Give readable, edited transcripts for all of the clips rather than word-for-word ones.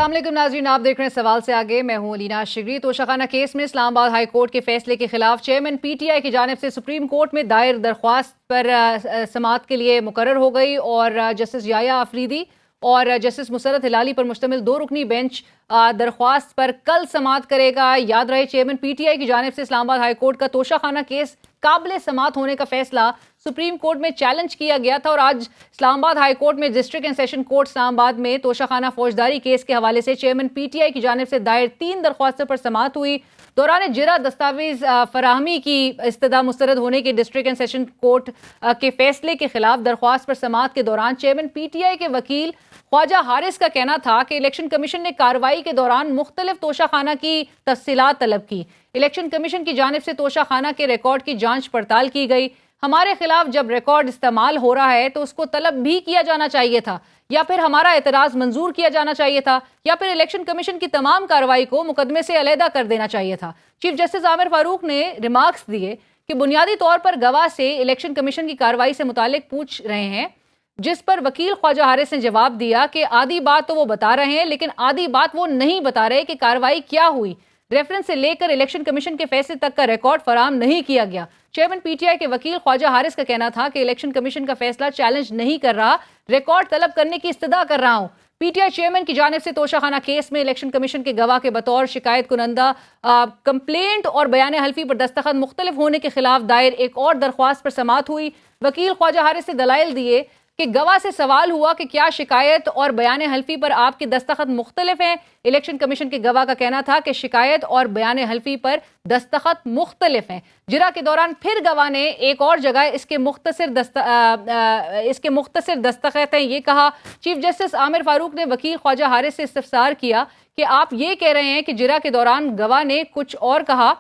अस्सलाम वालेकुम नाज़रीन, आप देख रहे हैं सवाल से आगे। मैं हूं अलीना शिगरी। तोशाखाना केस में इस्लामाबाद हाई कोर्ट के फैसले के खिलाफ चेयरमैन पीटीआई की जानिब से सुप्रीम कोर्ट में दायर दरख्वास्त पर समाअत के लिए मुकर्रर हो गई और जस्टिस याया अफरीदी और जस्टिस मुसरत हिलाली पर मुश्तमिल 2 रुकनी बेंच दरख्वास्त पर कल समाअत करेगा। याद रहे, चेयरमैन पीटीआई की जानिब से इस्लामाबाद हाई कोर्ट का तोशाखाना केस काबिल समाअत होने का फैसला सुप्रीम कोर्ट में चैलेंज किया गया था और आज इस्लामाबाद हाई कोर्ट में district and session court Islamabad में तोशाखाना फौजदारी केस के हवाले से चेयरमैन पीटीआई की जानिब से दायर 3 दरख्वास्तों पर समाअत हुई। दौरान जिरा दस्तावेज फराहमी की इस्तदा मुस्तरद होने के डिस्ट्रिक्ट एंड सेशन कोर्ट के फैसले के खिलाफ दरख्वास्त पर समाअत के दौरान चेयरमैन पीटीआई के वकील ख्वाजा हारिस का कहना था कि इलेक्शन कमीशन ने कार्रवाई के दौरान मुख्तलिफ तोशाखाना की तफसीलात तलब की। इलेक्शन कमीशन की जानिब से तोशाखाना के रिकॉर्ड की जांच पड़ताल की गई। हमारे खिलाफ जब रिकॉर्ड इस्तेमाल हो रहा है तो उसको तलब भी किया जाना चाहिए था, या फिर हमारा एतराज मंजूर किया जाना चाहिए था, या फिर इलेक्शन कमीशन की तमाम कार्रवाई को मुकदमे से अलहदा कर देना चाहिए था। चीफ जस्टिस आमिर फारूक ने रिमार्क्स दिए कि बुनियादी तौर पर गवाह से इलेक्शन कमीशन की कार्रवाई से मुतालिक पूछ रहे हैं, जिस पर वकील ख्वाजा हारिस ने जवाब दिया कि आधी बात तो वो बता रहे हैं लेकिन आधी बात वो नहीं बता रहे कि कार्रवाई क्या हुई। रेफरेंस से लेकर इलेक्शन कमीशन के फैसले तक का रिकॉर्ड फराहम नहीं किया गया। चेयरमैन पीटीआई के वकील ख्वाजा हारिस का कहना था कि इलेक्शन कमीशन का फैसला चैलेंज नहीं कर रहा, रिकॉर्ड तलब करने की इस्तदा कर रहा हूं। पीटीआई चेयरमैन की जानिब से तोशाखाना केस में इलेक्शन कमीशन के गवाह के बतौर शिकायत कुनंदा कंप्लेंट और बयान हल्फी पर दस्तखत मुख्तलिफ होने के खिलाफ दायर एक और दरख्वास्त पर समाअत हुई। वकील ख्वाजा हारिस ने दलाइल दिए कि गवाह से सवाल हुआ कि क्या शिकायत और बयान हल्फी पर आपके दस्तखत मुख्तलिफ हैं। इलेक्शन कमीशन के गवाह का कहना था कि शिकायत और बयान हल्फी पर दस्तखत मुख्तलिफ हैं। जिरा के दौरान फिर गवाह ने एक और जगह इसके मुख्तसर दस्तखत हैं ये कहा। चीफ जस्टिस आमिर फारूक ने वकील ख्वाजा हारिस से इस्तफसार किया कि आप ये कह रहे हैं कि जिरा के दौरान गवाह ने कुछ और कहा,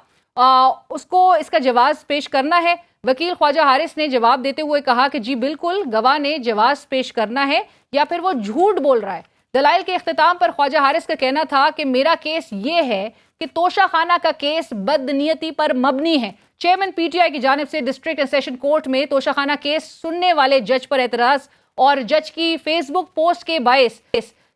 उसको इसका जवाब पेश करना है। वकील ख्वाजा हारिस ने जवाब देते हुए कहा कि जी बिल्कुल, गवाह ने जवाब पेश करना है या फिर वो झूठ बोल रहा है। दलाइल के इख्तिताम पर ख्वाजा हारिस का कहना था कि मेरा केस ये है कि तोशाखाना का केस बदनीयती पर मबनी है। चेयरमैन पीटीआई की जानिब से डिस्ट्रिक्ट एंड सेशन कोर्ट में तोशाखाना केस सुनने वाले जज पर एतराज और जज की फेसबुक पोस्ट के बायस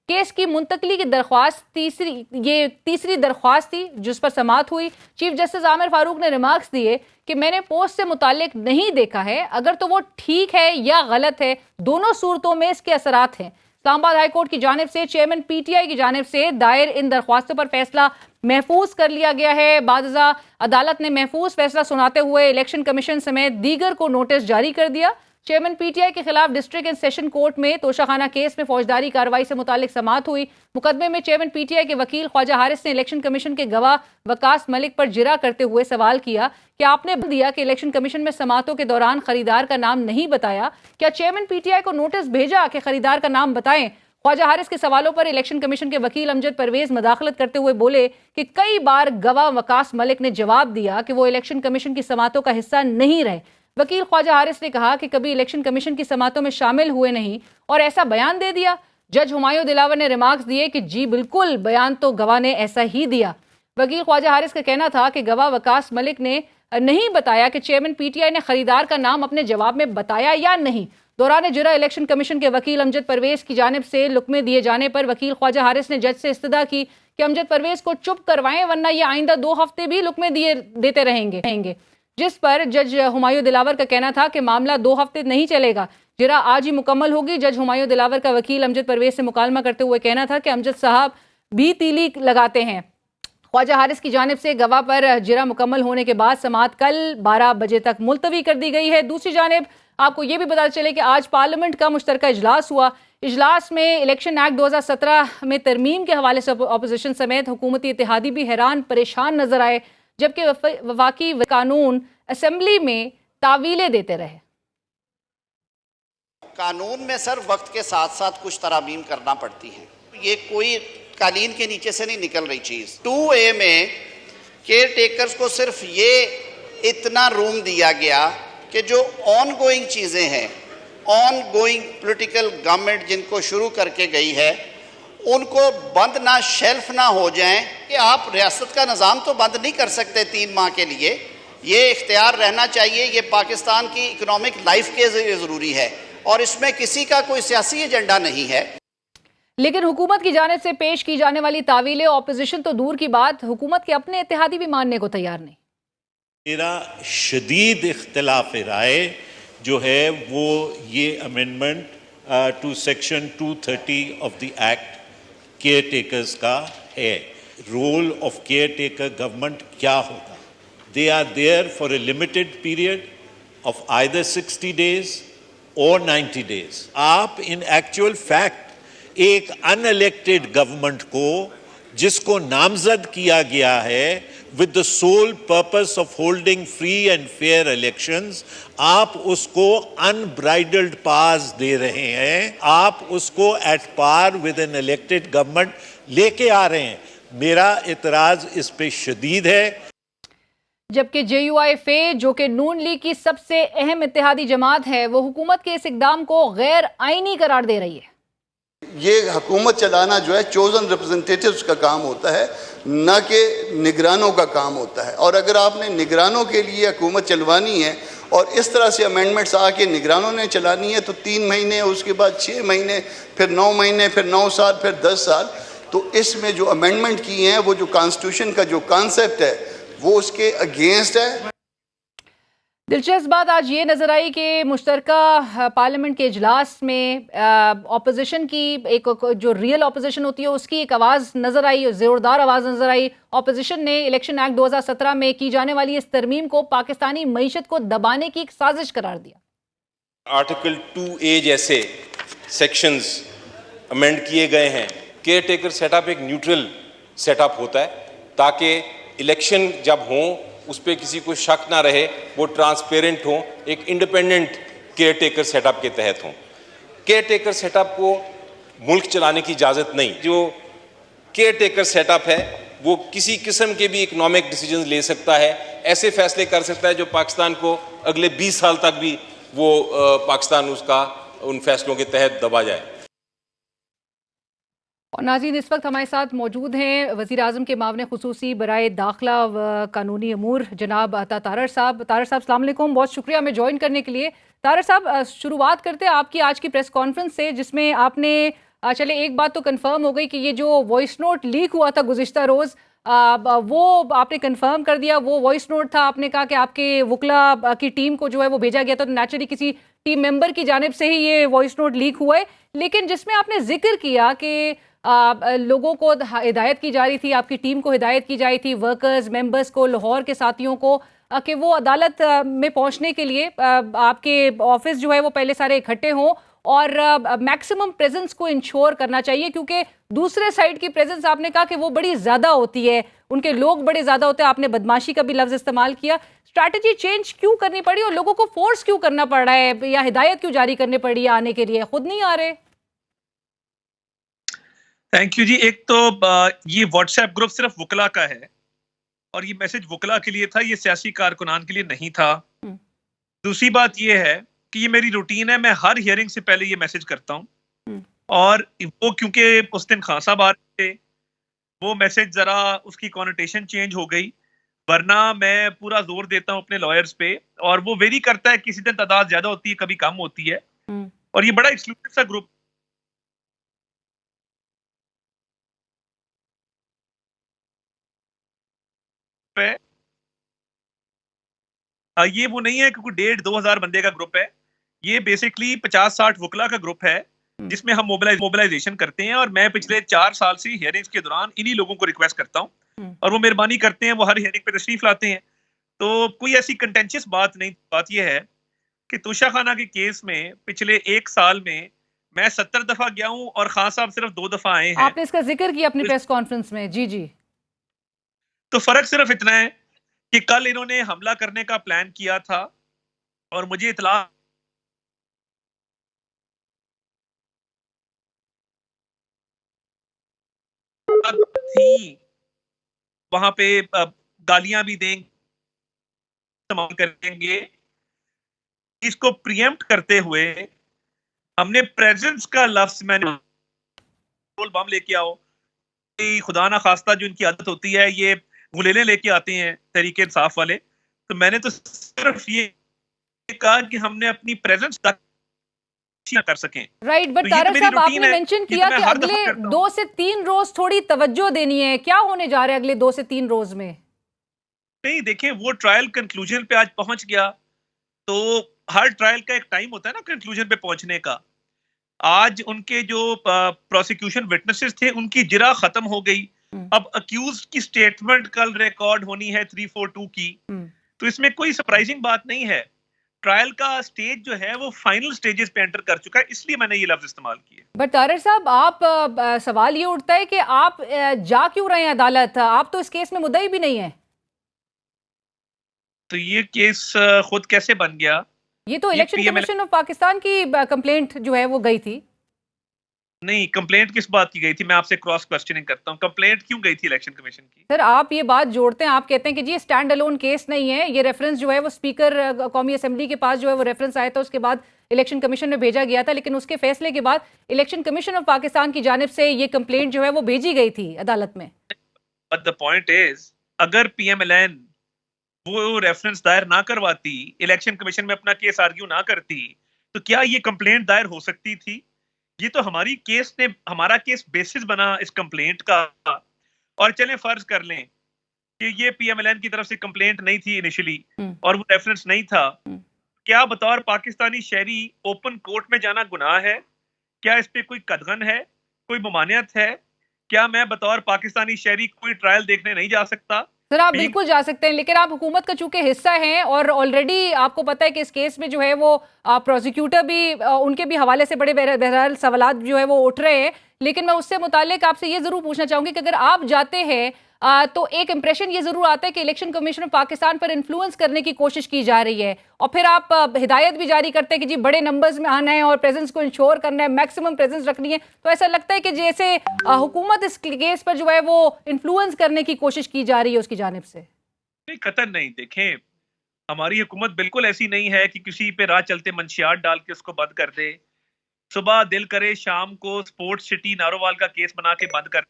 केस की मुंतकली की दरख्वास्त तीसरी दरख्वास्त थी जिस पर समाअत हुई। चीफ जस्टिस आमिर फारूक ने रिमार्क्स दिए कि मैंने पोस्ट से मुतालिक नहीं देखा है, अगर तो वो ठीक है या गलत है, दोनों सूरतों में इसके असरात हैं। इस्लामाबाद हाई कोर्ट की जानिब से चेयरमैन पीटीआई की जानिब से दायर इन दरख्वास्तों पर फैसला महफूज कर लिया गया है। बादजा अदालत ने महफूज फैसला सुनाते हुए इलेक्शन कमीशन समेत दीगर को नोटिस जारी कर दिया। चेयरमैन पीटीआई के खिलाफ डिस्ट्रिक्ट एंड सेशन कोर्ट में तोशाखाना केस में फौजदारी कार्रवाई से मुतालिक समाअत हुई। मुकदमे में चेयरमैन पीटीआई के वकील ख्वाजा हारिस ने इलेक्शन कमीशन के गवाह वकास मलिक पर जिरा करते हुए सवाल किया कि आपने दिया कि इलेक्शन कमीशन में समाअतों के दौरान खरीदार का नाम नहीं बताया, क्या चेयरमैन पीटीआई को नोटिस भेजा कि खरीदार का नाम बताएं? ख्वाजा हारिस के सवालों पर इलेक्शन कमीशन के वकील अमजद परवेज मदाखलत करते हुए बोले कि कई बार गवाह वकास मलिक ने जवाब दिया कि वो इलेक्शन कमीशन की समाअतों का हिस्सा नहीं रहे। वकील ख्वाजा हारिस ने कहा कि कभी इलेक्शन कमीशन की समाअतों में शामिल हुए नहीं और ऐसा बयान दे दिया। जज हुमायूं दिलावर ने रिमार्क्स दिए कि जी बिल्कुल, बयान तो गवाह ने ऐसा ही दिया। वकील ख्वाजा हारिस का कहना था कि गवाह वकास मलिक ने नहीं बताया कि चेयरमैन पीटीआई ने खरीदार का नाम अपने जवाब में बताया या नहीं। दौरान जिरा इलेक्शन कमीशन के वकील अमजद परवेज की जानिब से लुकमे दिए जाने पर वकील ख्वाजा हारिस ने जज से इस्तदा की कि अमजद परवेज को चुप करवाएं, वरना ये आइंदा 2 हफ्ते भी लुकमे देते रहेंगे। जिस पर जज हुमायूं दिलावर का कहना था कि मामला 2 हफ्ते नहीं चलेगा, जिरा आज ही मुकम्मल होगी। जज हुमायूं दिलावर का वकील अमजद परवेज से मुकालमा करते हुए कहना था कि अमजद साहब भी तीली लगाते हैं। ख्वाजा हारिस की जानिब से गवाह पर जिरा मुकम्मल होने के बाद समाअत कल 12 बजे तक मुलतवी कर दी गई है। दूसरी जानिब आपको ये भी पता चले कि आज पार्लियामेंट का मुश्तरका इजलास हुआ। इजलास में इलेक्शन एक्ट 2017 में तरमीम के हवाले से अपोजिशन समेत हुकूमती इत्तेहादी भी हैरान परेशान नजर आए, जबकि वफाकी कानून असेंबली में तावीलें देते रहे। कानून में सर वक्त के साथ साथ कुछ तरामीम करना पड़ती है, ये कोई कालीन के नीचे से नहीं निकल रही चीज़। 2A में केयर टेकर्स को सिर्फ ये इतना रूम दिया गया कि जो ऑन गोइंग चीज़ें हैं, ऑन गोइंग पोलिटिकल गवर्नमेंट जिनको शुरू करके गई है, उनको बंद ना शेल्फ ना हो जाएं कि आप रियासत का निज़ाम तो बंद नहीं कर सकते 3 माह के लिए, ये इख्तियार रहना चाहिए। ये पाकिस्तान की इकोनॉमिक लाइफ के ज़रूरी है और इसमें किसी का कोई सियासी एजेंडा नहीं है। लेकिन हुकूमत की जानिब से पेश की जाने वाली तावीलें ऑपोजिशन तो दूर की बात, हुकूमत के अपने इत्तेहादी भी मानने को तैयार नहीं। मेरा शदीद इख्तिलाफ राय जो है वो ये amendment to section 230 of the act caretakers का है। Role of caretaker government क्या होगा? They are there for a limited period of either 60 days और 90 days। आप इन एक्चुअल फैक्ट एक अनइलेक्टेड गवर्नमेंट को जिसको नामजद किया गया है with the sole purpose of holding free and fair elections, आप उसको unbridled powers दे रहे हैं, आप उसको at par with an elected government लेके आ रहे हैं। मेरा इतराज इस पे शदीद है। जबकि JUIF जो कि नून लीग की सबसे अहम इत्तेहादी जमात है, वो हुकूमत के इस इकदाम को गैर आईनी करार दे रही है। ये हुकूमत चलाना जो है चोजन रिप्रेजेंटेटिव्स का काम होता है, न कि निगरानों का काम होता है। और अगर आपने निगरानों के लिए हुकूमत चलवानी है और इस तरह से अमेंडमेंट्स आके निगरानों ने चलानी है तो 3 महीने, उसके बाद 6 महीने, फिर 9 महीने, फिर 9 साल, फिर 10 साल। तो इसमें जो अमेंडमेंट किए हैं वो जो कॉन्स्टिट्यूशन का जो कॉन्सेप्ट है वो उसके अगेंस्ट है। दिलचस्प बात आज ये नजर आई कि मुश्तरका पार्लियामेंट के इजलास में ऑपोजिशन की एक जो रियल ऑपोजिशन होती है उसकी एक आवाज़ नजर आई, ज़ोरदार आवाज़ नजर आई। ऑपोजिशन ने इलेक्शन एक्ट 2017 में की जाने वाली इस तरमीम को पाकिस्तानी मईशत को दबाने की एक साजिश करार दिया। आर्टिकल 2A जैसे सेक्शंस अमेंड किए गए हैं। केयर टेकर सेटअप एक न्यूट्रल सेटअप होता है ताकि इलेक्शन जब हों उस पर किसी को शक ना रहे, वो ट्रांसपेरेंट हो, एक इंडिपेंडेंट केयर टेकर सेटअप के तहत हों। केयर टेकर सेटअप को मुल्क चलाने की इजाज़त नहीं। जो केयर टेकर सेटअप है वो किसी किस्म के भी इकोनॉमिक डिसीजन ले सकता है, ऐसे फैसले कर सकता है जो पाकिस्तान को अगले 20 साल तक भी वो पाकिस्तान उसका उन फैसलों के तहत दबा जाए। और नाज़रीन, इस वक्त हमारे साथ मौजूद हैं वज़ीर आज़म के मामले खुसूसी बराए दाखिला व कानूनी अमूर जनाब अता तारर साहब। तारर साहब अस्सलाम वालेकुम, बहुत शुक्रिया हमें ज्वाइन करने के लिए। तारर साहब, शुरुआत करते हैं आपकी आज की प्रेस कॉन्फ्रेंस से, जिसमें आपने चले एक बात तो कंफर्म हो गई कि ये जो वॉइस नोट लीक हुआ था गुज़िश्ता रोज़, वो आपने कंफर्म कर दिया वो वॉइस नोट था। आपने कहा कि आपके वकला की टीम को जो है वो भेजा गया था, तो नेचुरली किसी टीम मेंबर की जानिब से ही ये वॉइस नोट लीक हुआ है। लेकिन जिसमें आपने जिक्र किया कि लोगों को हिदायत की जा रही थी, आपकी टीम को हिदायत की जा रही थी, वर्कर्स मेंबर्स को, लाहौर के साथियों को, कि वो अदालत में पहुंचने के लिए आपके ऑफिस जो है वो पहले सारे इकट्ठे हों और मैक्सिमम प्रेजेंस को इंश्योर करना चाहिए, क्योंकि दूसरे साइड की प्रेजेंस आपने कहा कि वो बड़ी ज़्यादा होती है, उनके लोग बड़े ज़्यादा होते हैं। आपने बदमाशी का भी लफ्ज़ इस्तेमाल किया। स्ट्रैटेजी चेंज क्यों करनी पड़ी और लोगों को फोर्स क्यों करना पड़ रहा है, या हिदायत क्यों जारी करनी पड़ी है आने के लिए? खुद नहीं आ रहे? थैंक यू जी। एक तो ये व्हाट्सएप ग्रुप सिर्फ वकला का है और ये मैसेज वकला के लिए था, ये सियासी कारकुनान के लिए नहीं था। दूसरी बात ये है कि ये मेरी रूटीन है, मैं हर हियरिंग से पहले ये मैसेज करता हूँ और वो क्योंकि उस दिन खान साहब आ रहे थे, वो मैसेज जरा उसकी कॉनोटेशन चेंज हो गई, वरना मैं पूरा जोर देता हूँ अपने लॉयर्स पे और वो वेरी करता है, किसी दिन तादाद ज्यादा होती है, कभी कम होती है। और ये बड़ा एक्सक्लूसिव सा ग्रुप है, ये वो नहीं है क्योंकि 1,500-2,000 बंदे का ग्रुप है। ये बेसिकली 50-60 वकला का ग्रुप है जिसमें हम मोबिलाइजेशन करते हैं और मैं पिछले 4 साल से हियरिंग्स के दौरान इन्हीं लोगों को रिक्वेस्ट करता हूँ और वो मेहरबानी करते हैं, वो हर हियरिंग पे तशरीफ लाते हैं। तो कोई ऐसी कंटेंशियस बात नहीं। बात ये है कि तोशा खाना के केस में पिछले 1 साल में मैं 70 दफा गया हूँ और खान साहब सिर्फ 2 दफा आए हैं। आपने इसका जिक्र किया अपनी प्रेस कॉन्फ्रेंस में। जी जी। तो फर्क सिर्फ इतना है कि कल इन्होंने हमला करने का प्लान किया था और मुझे इतला थी, वहां पे गालियां भी देंगे, इस्तेमाल करेंगे। इसको प्रीएम्प्ट करते हुए हमने प्रेजेंस का लफ्ज, मैंने बम लेके आओ, खुदा ना खास्ता जो इनकी आदत होती है, ये गुलेले लेके आते हैं तहरीके इंसाफ वाले, तो मैंने तो सिर्फ ये कहा कि हमने अपनी प्रेजेंस कर सकें। राइट, बट तो ये तो तारक मेरी साहब रूटीन आपने है, मेंशन ये तो किया मैं कि हर दफा अगले करता हूं। 2 से 3 रोज थोड़ी तवज्जो देनी है। क्या होने जा रहा है अगले 2 से 3 रोज में? नहीं देखें, वो ट्रायल कंक्लूजन पे आज पहुंच गया, तो हर ट्रायल का एक टाइम होता है ना कंक्लूजन पे पहुंचने का। आज उनके जो प्रोसिक्यूशन विटनेसेस थे उनकी जिरा खत्म हो गई। अब अक्यूज की स्टेटमेंट कल रिकॉर्ड होनी है 342 की। तो इसमें कोई सरप्राइजिंग बात नहीं है। ट्रायल का स्टेज जो है वो फाइनल स्टेजेस पे एंटर कर चुका है, इसलिए मैंने ये लफ्ज इस्तेमाल किए। बट तारक साहब, आप सवाल ये उठता है कि आप जा क्यों रहे हैं अदालत? आप तो इस केस में मुद्दई भी नहीं है। तो ये केस खुद कैसे बन गया? ये तो ये election PML commission of Pakistan की कंप्लेंट जो है वो गई थी। नहीं, कंप्लेंट किस बात की गई थी? मैं आपसे क्रॉस क्वेश्चनिंग करता हूँ, कंप्लेंट क्यों गई थी इलेक्शन कमीशन की? सर, आप ये बात जोड़ते हैं, आप कहते हैं कि जी स्टैंड अलोन केस नहीं है, ये रेफरेंस जो है वो स्पीकर कौमी असेंबली के पास जो है वो रेफरेंस आया था, उसके बाद इलेक्शन कमीशन में भेजा गया था, लेकिन उसके फैसले के बाद इलेक्शन कमीशन ऑफ पाकिस्तान की जानिब से ये कंप्लेंट जो है वो भेजी गई थी अदालत में। बट द पॉइंट इज, अगर पीएमएलएन वो रेफरेंस दायर ना करवाती, इलेक्शन कमीशन में अपना केस आर्ग्यू ना करती, तो क्या ये कंप्लेंट दायर हो सकती थी? ये तो हमारा केस बेसिस बना इस कंप्लेंट का। और चलें फर्ज कर लें कि ये पीएमएलएन की तरफ से कंप्लेंट नहीं थी इनिशियली और वो रेफरेंस नहीं था, क्या बतौर पाकिस्तानी शहरी ओपन कोर्ट में जाना गुनाह है? क्या इस पे कोई कदगन है, कोई ममानियत है? क्या मैं बतौर पाकिस्तानी शहरी कोई ट्रायल देखने नहीं जा सकता? सर, आप बिल्कुल जा सकते हैं, लेकिन आप हुकूमत का चूंकि हिस्सा हैं और ऑलरेडी आपको पता है कि इस केस में जो है वो प्रोसिक्यूटर भी उनके भी हवाले से बड़े बहरहाल सवालात जो है वो उठ रहे हैं। लेकिन मैं उससे मुताल्लिक आपसे ये जरूर पूछना चाहूंगी कि अगर आप जाते हैं तो एक इंप्रेशन ये जरूर आता है कि इलेक्शन कमीशन ऑफ पाकिस्तान पर इन्फ्लुएंस करने की कोशिश की जा रही है, और फिर आप हिदायत भी जारी करते हैं कि जी बड़े नंबर्स में आना है और प्रेजेंस को इंश्योर करना है, मैक्सिमम प्रेजेंस रखनी है। तो ऐसा लगता है कि जैसे हुकूमत इस केस पर जो है वो इन्फ्लुएंस करने की कोशिश की जा रही है उसकी जानिब से। नहीं, कतई नहीं। देखें, हमारी हुकूमत बिल्कुल ऐसी नहीं है कि किसी पे राह चलते मंशियात डाल के उसको बंद कर दे। सुबह दिल करे शाम को स्पोर्ट्स सिटी नारोवाल का केस बना के बंद कर,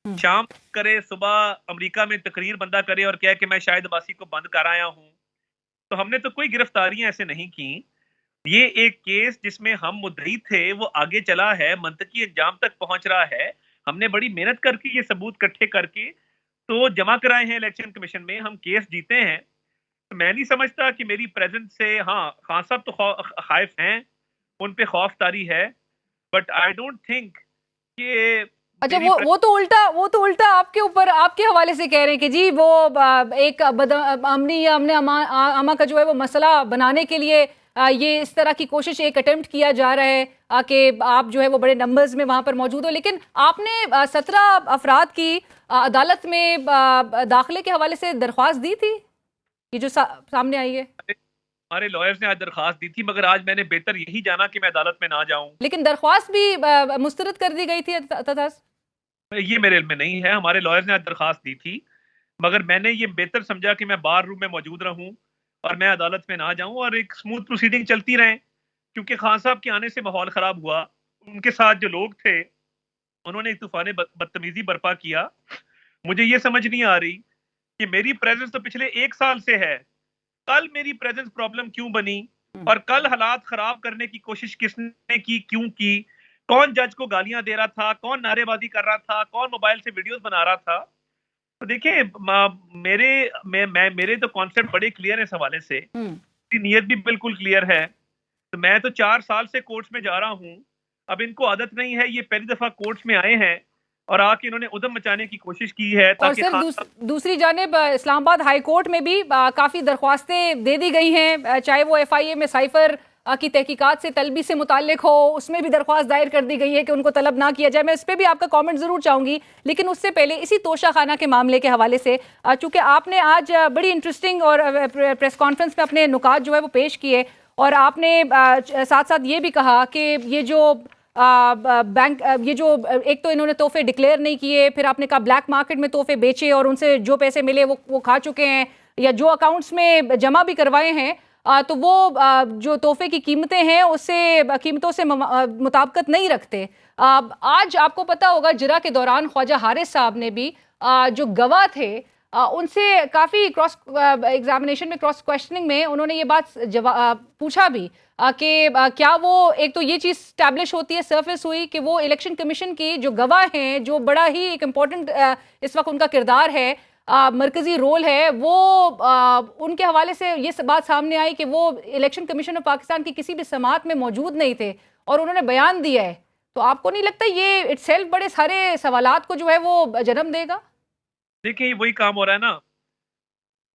शाम करे सुबह अमेरिका में तकरीर बंदा करे और कहे कि मैं शाहिद अब्बासी को बंद कर आया हूं। तो हमने तो कोई गिरफ्तारियां ऐसे नहीं की। ये एक केस जिसमें हम मुद्दई थे वो आगे चला है, मंतकी अंजाम तक पहुंच रहा है। हमने बड़ी मेहनत करके ये सबूत इकट्ठे करके तो जमा कराए हैं इलेक्शन कमीशन में, हम केस जीते हैं। तो मैं नहीं समझता कि मेरी प्रेजेंस से, हाँ खान साहब तो खाइफ हैं, उन पे खौफ तारी है, बट आई डोंट थिंक कि अच्छा, वो तो उल्टा आपके ऊपर, आपके हवाले से कह रहे हैं कि जी वो एक हमने अमा का जो है वो मसला बनाने के लिए ये इस तरह की कोशिश, एक अटेम्प्ट किया जा रहा है कि आप जो है वो बड़े नंबर्स में वहां पर मौजूद हो। लेकिन आपने 17 अफराद की अदालत में दाखिले के हवाले से दरख्वास्त दी थी, ये जो सामने आई है। हमारे लॉयर्स ने आज दरख्वास्त दी थी, मगर आज मैंने बेहतर यही जाना कि मैं अदालत में ना जाऊं। लेकिन दरख्वास्त भी मुस्तरद कर दी गई थी। ये मेरे इल्म में नहीं है, हमारे लॉयर्स ने आज दरख्वास्त दी थी, मगर मैंने ये बेहतर समझा कि मैं बार रूम में मौजूद रहूं और मैं अदालत में ना जाऊं और एक स्मूथ प्रोसीडिंग चलती रहे। क्योंकि खान साहब के आने से माहौल खराब हुआ, उनके साथ जो लोग थे उन्होंने एक तूफान बदतमीजी बर्पा किया। मुझे ये समझ नहीं आ रही कि मेरी प्रेजेंस तो पिछले 1 साल से है, कल मेरी प्रेजेंस प्रॉब्लम क्यों बनी, और कल हालात खराब करने की कोशिश किसने की, क्यों की, कौन जज को गालियां दे रहा था, कौन नारेबाजी कर रहा था, कौन मोबाइल से वीडियोस बना रहा था। तो देखिए, मेरे तो कॉन्सेप्ट बड़े क्लियर है इस हवाले से, नीयत भी बिल्कुल क्लियर है। तो मैं तो 4 साल से कोर्ट्स में जा रहा हूं, अब इनको आदत नहीं है, ये पहली दफा कोर्ट्स में आए हैं और आके इन्होंने उदम मचाने की कोशिश की है। और सर दूसरी जानिब इस्लामाबाद हाई कोर्ट में भी काफी दरख्वास्तें दे दी गई हैं, चाहे वो FIA में साइफर की तहकीकात से तलबी से मुताल्लिक हो, उसमें भी दरख्वास्त दायर कर दी गई है कि उनको तलब ना किया जाए। मैं इस पर भी आपका कमेंट जरूर चाहूंगी, लेकिन उससे पहले इसी तोशा खाना के मामले के हवाले से, चूंकि आपने आज बड़ी इंटरेस्टिंग और प्रेस कॉन्फ्रेंस में अपने नुकात जो है वो पेश किए, और आपने साथ साथ ये भी कहा कि ये जो बैंक, ये जो एक तो इन्होंने तोहफे डिक्लेयर नहीं किए, फिर आपने कहा ब्लैक मार्केट में तोहफे बेचे और उनसे जो पैसे मिले वो खा चुके हैं, या जो अकाउंट्स में जमा भी करवाए हैं, तो वो जो तोहफे की कीमतें हैं उससे कीमतों से मुताबिकत नहीं रखते। आज आपको पता होगा जिरा के दौरान ख्वाजा हारिस साहब ने भी जो गवाह थे उनसे काफ़ी क्रॉस एग्जामिनेशन में, क्रॉस क्वेश्चनिंग में उन्होंने ये बात पूछा भी कि क्या वो एक तो ये चीज स्टैब्लिश होती है, सरफेस हुई कि वो इलेक्शन कमीशन की जो गवाह हैं, जो बड़ा ही एक इम्पोर्टेंट इस वक्त उनका किरदार है, मरकजी रोल है, वो उनके हवाले से ये बात सामने आई कि वो इलेक्शन कमीशन ऑफ पाकिस्तान की किसी भी समात में मौजूद नहीं थे और उन्होंने बयान दिया है। तो आपको नहीं लगता ये इटसेल्फ बड़े सारे सवालात को जो है वो जन्म देगा? देखिए वही काम हो रहा है ना,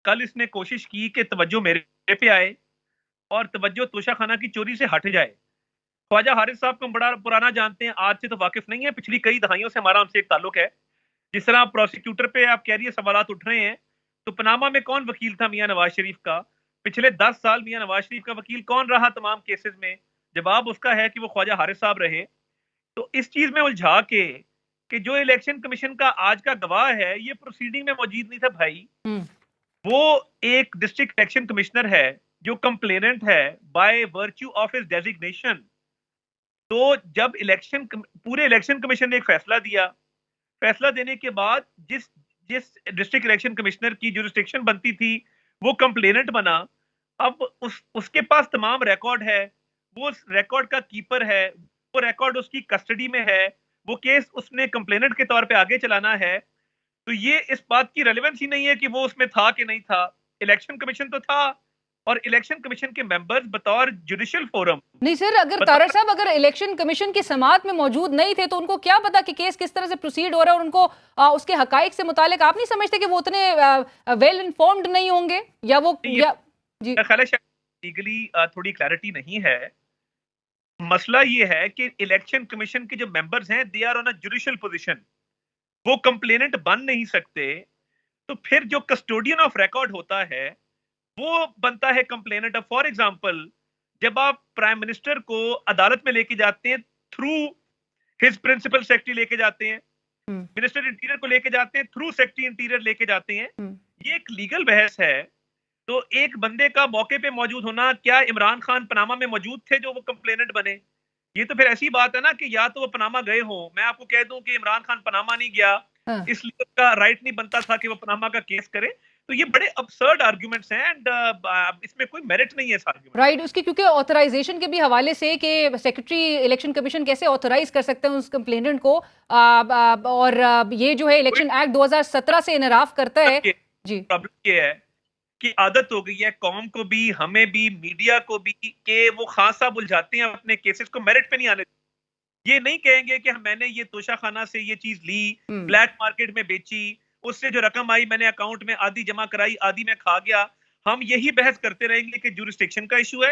कल इसने कोशिश की कि तवज्जो मेरे पे आए और तवज्जो तोशा खाना की चोरी से हट जाए। ख्वाजा हारिस साहब को हम बड़ा पुराना जानते हैं, आज से तो वाकिफ नहीं है, पिछली कई दहाइयों से हमारा हमसे एक ताल्लुक है। जिस तरह प्रोसिक्यूटर पे आप कह रही है सवालात उठ रहे हैं, तो पनामा में कौन वकील था मियां नवाज शरीफ का? पिछले 10 साल मियां नवाज शरीफ का वकील कौन रहा तमाम केसेस में? जवाब उसका है कि वो ख्वाजा हारिस साहब रहे। तो इस चीज में उलझा के कि जो इलेक्शन कमीशन का आज का गवाह है ये प्रोसीडिंग में मौजूद नहीं था भाई, वो एक डिस्ट्रिक्ट इलेक्शन कमिश्नर है जो कंप्लेनेंट है by virtue of his designation. तो जब पूरे इलेक्शन कमीशन ने एक फैसला दिया, फैसला देने के बाद जिस डिस्ट्रिक्ट इलेक्शन कमिश्नर की जुरिस्डिक्शन बनती थी वो कंप्लेनेंट बना। अब उसके पास तमाम रिकॉर्ड है, वो उस रिकॉर्ड का कीपर है, वो रिकॉर्ड उसकी कस्टडी में है, वो केस उसने कंप्लेनेंट के तौर पे आगे चलाना है। तो ये इस बात की रेलेवेंस ही नहीं है कि वो उसमें था कि नहीं था। इलेक्शन कमीशन तो था और इलेक्शन कमीशन के मेंबर्स बतौर जुडिशियल फोरम। नहीं सर, अगर तारड़ साहब अगर इलेक्शन कमीशन की समात में मौजूद नहीं थे तो उनको क्या पता कि केस किस तरह से प्रोसीड हो रहा है और उनको उसके हकाइक से मुतालिक आप नहीं समझते कि वो उतने वेल इन्फॉर्म्ड नहीं होंगे? या वो जी लीगली थोड़ी क्लैरिटी नहीं है। मसला ये है कि इलेक्शन कमीशन के जो मेंबर्स हैं they are on a judicial position, वो कंप्लेनेंट बन नहीं सकते। तो फिर जो कस्टोडियन ऑफ रिकॉर्ड होता है वो बनता है कंप्लेनेंट। फॉर एग्जांपल, जब आप प्राइम मिनिस्टर को अदालत में लेके जाते हैं थ्रू हिज प्रिंसिपल सेक्रेटरी लेके जाते हैं, मिनिस्टर इंटीरियर को लेके जाते हैं थ्रू सेक्रेटरी इंटीरियर लेके जाते हैं, ये एक लीगल बहस है। तो एक बंदे का मौके पे मौजूद होना, क्या इमरान खान पनामा में मौजूद थे जो वो कंप्लेनेंट बने? ये तो फिर ऐसी बात है ना कि या तो वो पनामा गए हो। मैं आपको कह दूं कि इमरान खान पनामा नहीं गया, इसलिए उसका राइट नहीं बनता था कि वो पनामा का केस करे। तो ये बड़े अबसर्ड आर्गुमेंट्स हैं एंड इसमें कोई मेरिट नहीं है इस आर्गुमेंट। राइट, उसकी क्योंकि ऑथराइजेशन के भी हवाले से कि सेक्रेटरी इलेक्शन कमीशन कैसे ऑथराइज कर सकते हैं उस कंप्लेनेंट को, और ये जो है इलेक्शन एक्ट 2017 से इनराफ करता है। जी, प्रॉब्लम ये है कि आदत हो गई है कौम को भी, हमें भी, मीडिया को भी, कि वो खासा बुलझाते हैं अपने केसेस को, मेरिट पे नहीं आने। ये नहीं कहेंगे कि मैंने ये तोशा खाना से ये चीज ली, ब्लैक मार्केट में बेची, उससे जो रकम आई मैंने अकाउंट में आधी जमा कराई, आधी में खा गया। हम यही बहस करते रहेंगे कि जुरिस्डिक्शन का इशू है,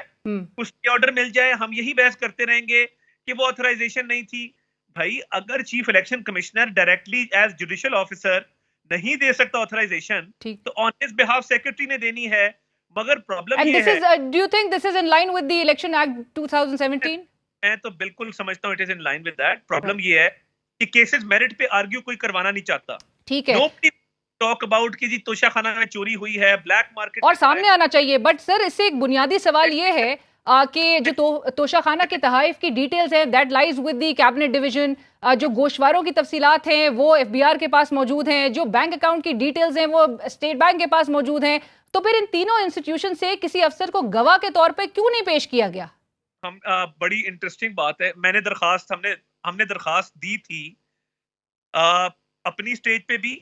उसके ऑर्डर मिल जाए। हम यही बहस करते रहेंगे कि वो ऑथराइजेशन नहीं थी। भाई अगर chief election commissioner directly as judicial officer नहीं दे सकता ऑथराइजेशन, तो ऑन हिज बिहाफ सेक्रेटरी ने देनी है। मगर प्रॉब्लम ये है, do you think this is in line with the election act 2017? मैं तो बिल्कुल समझता हूँ it is in line with that. Problem ये है कि केसेस मेरिट पे आर्ग्यू कोई करवाना नहीं चाहता। ठीक है, नोबडी टॉक अबाउट कि जी तोशा खाना में चोरी हुई है, ब्लैक मार्केट और सामने आना चाहिए। बट सर इससे एक बुनियादी सवाल ये है कि जो तोशा खाना के तहाइफ की डिटेल्स है that lies with the cabinet division, जो गोशवारों की तफसीलात हैं वो एफबीआर के पास मौजूद हैं, जो बैंक अकाउंट की डिटेल्स हैं वो स्टेट बैंक के पास मौजूद हैं। तो फिर इन तीनों इंस्टीट्यूशन से किसी अफसर को गवाह के तौर पे क्यों नहीं पेश किया गया? बड़ी इंटरेस्टिंग बात है। हमने दरखास्त दी थी अपनी स्टेज पे भी,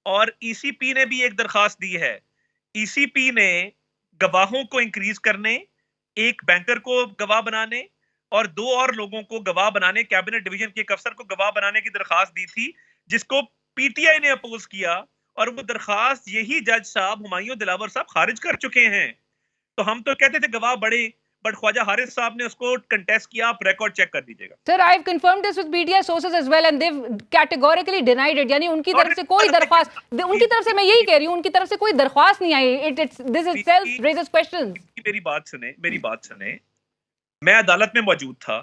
और ईसीपी ने भी एक दरखास्त दी है। ईसीपी ने गवाहों को इंक्रीज करने, एक बैंकर को गवाह बनाने और 2 और लोगों को गवाह बनाने, कैबिनेट डिवीजन के एक अफसर को गवाह बनाने की दरखास्त दी थी, जिसको पीटीआई ने अपोज किया और वो दरखास्त यही जज साहब हुमायूं दिलावर साहब खारिज कर चुके हैं। तो हम तो कहते थे गवाह बड़े, बट ख्वाजा हारिस साहब ने उसको कंटेस्ट किया। आप रिकॉर्ड चेक कर लीजिएगा। Sir I have confirmed this with PTI sources as well and they have categorically denied it. यानी उनकी तरफ से कोई दरख्वास्त, उनकी तरफ से, मैं यही कह रही हूं, उनकी तरफ से कोई दरख्वास्त नहीं आई। This itself raises questions. मेरी बात सुने। मैं अदालत में मौजूद था,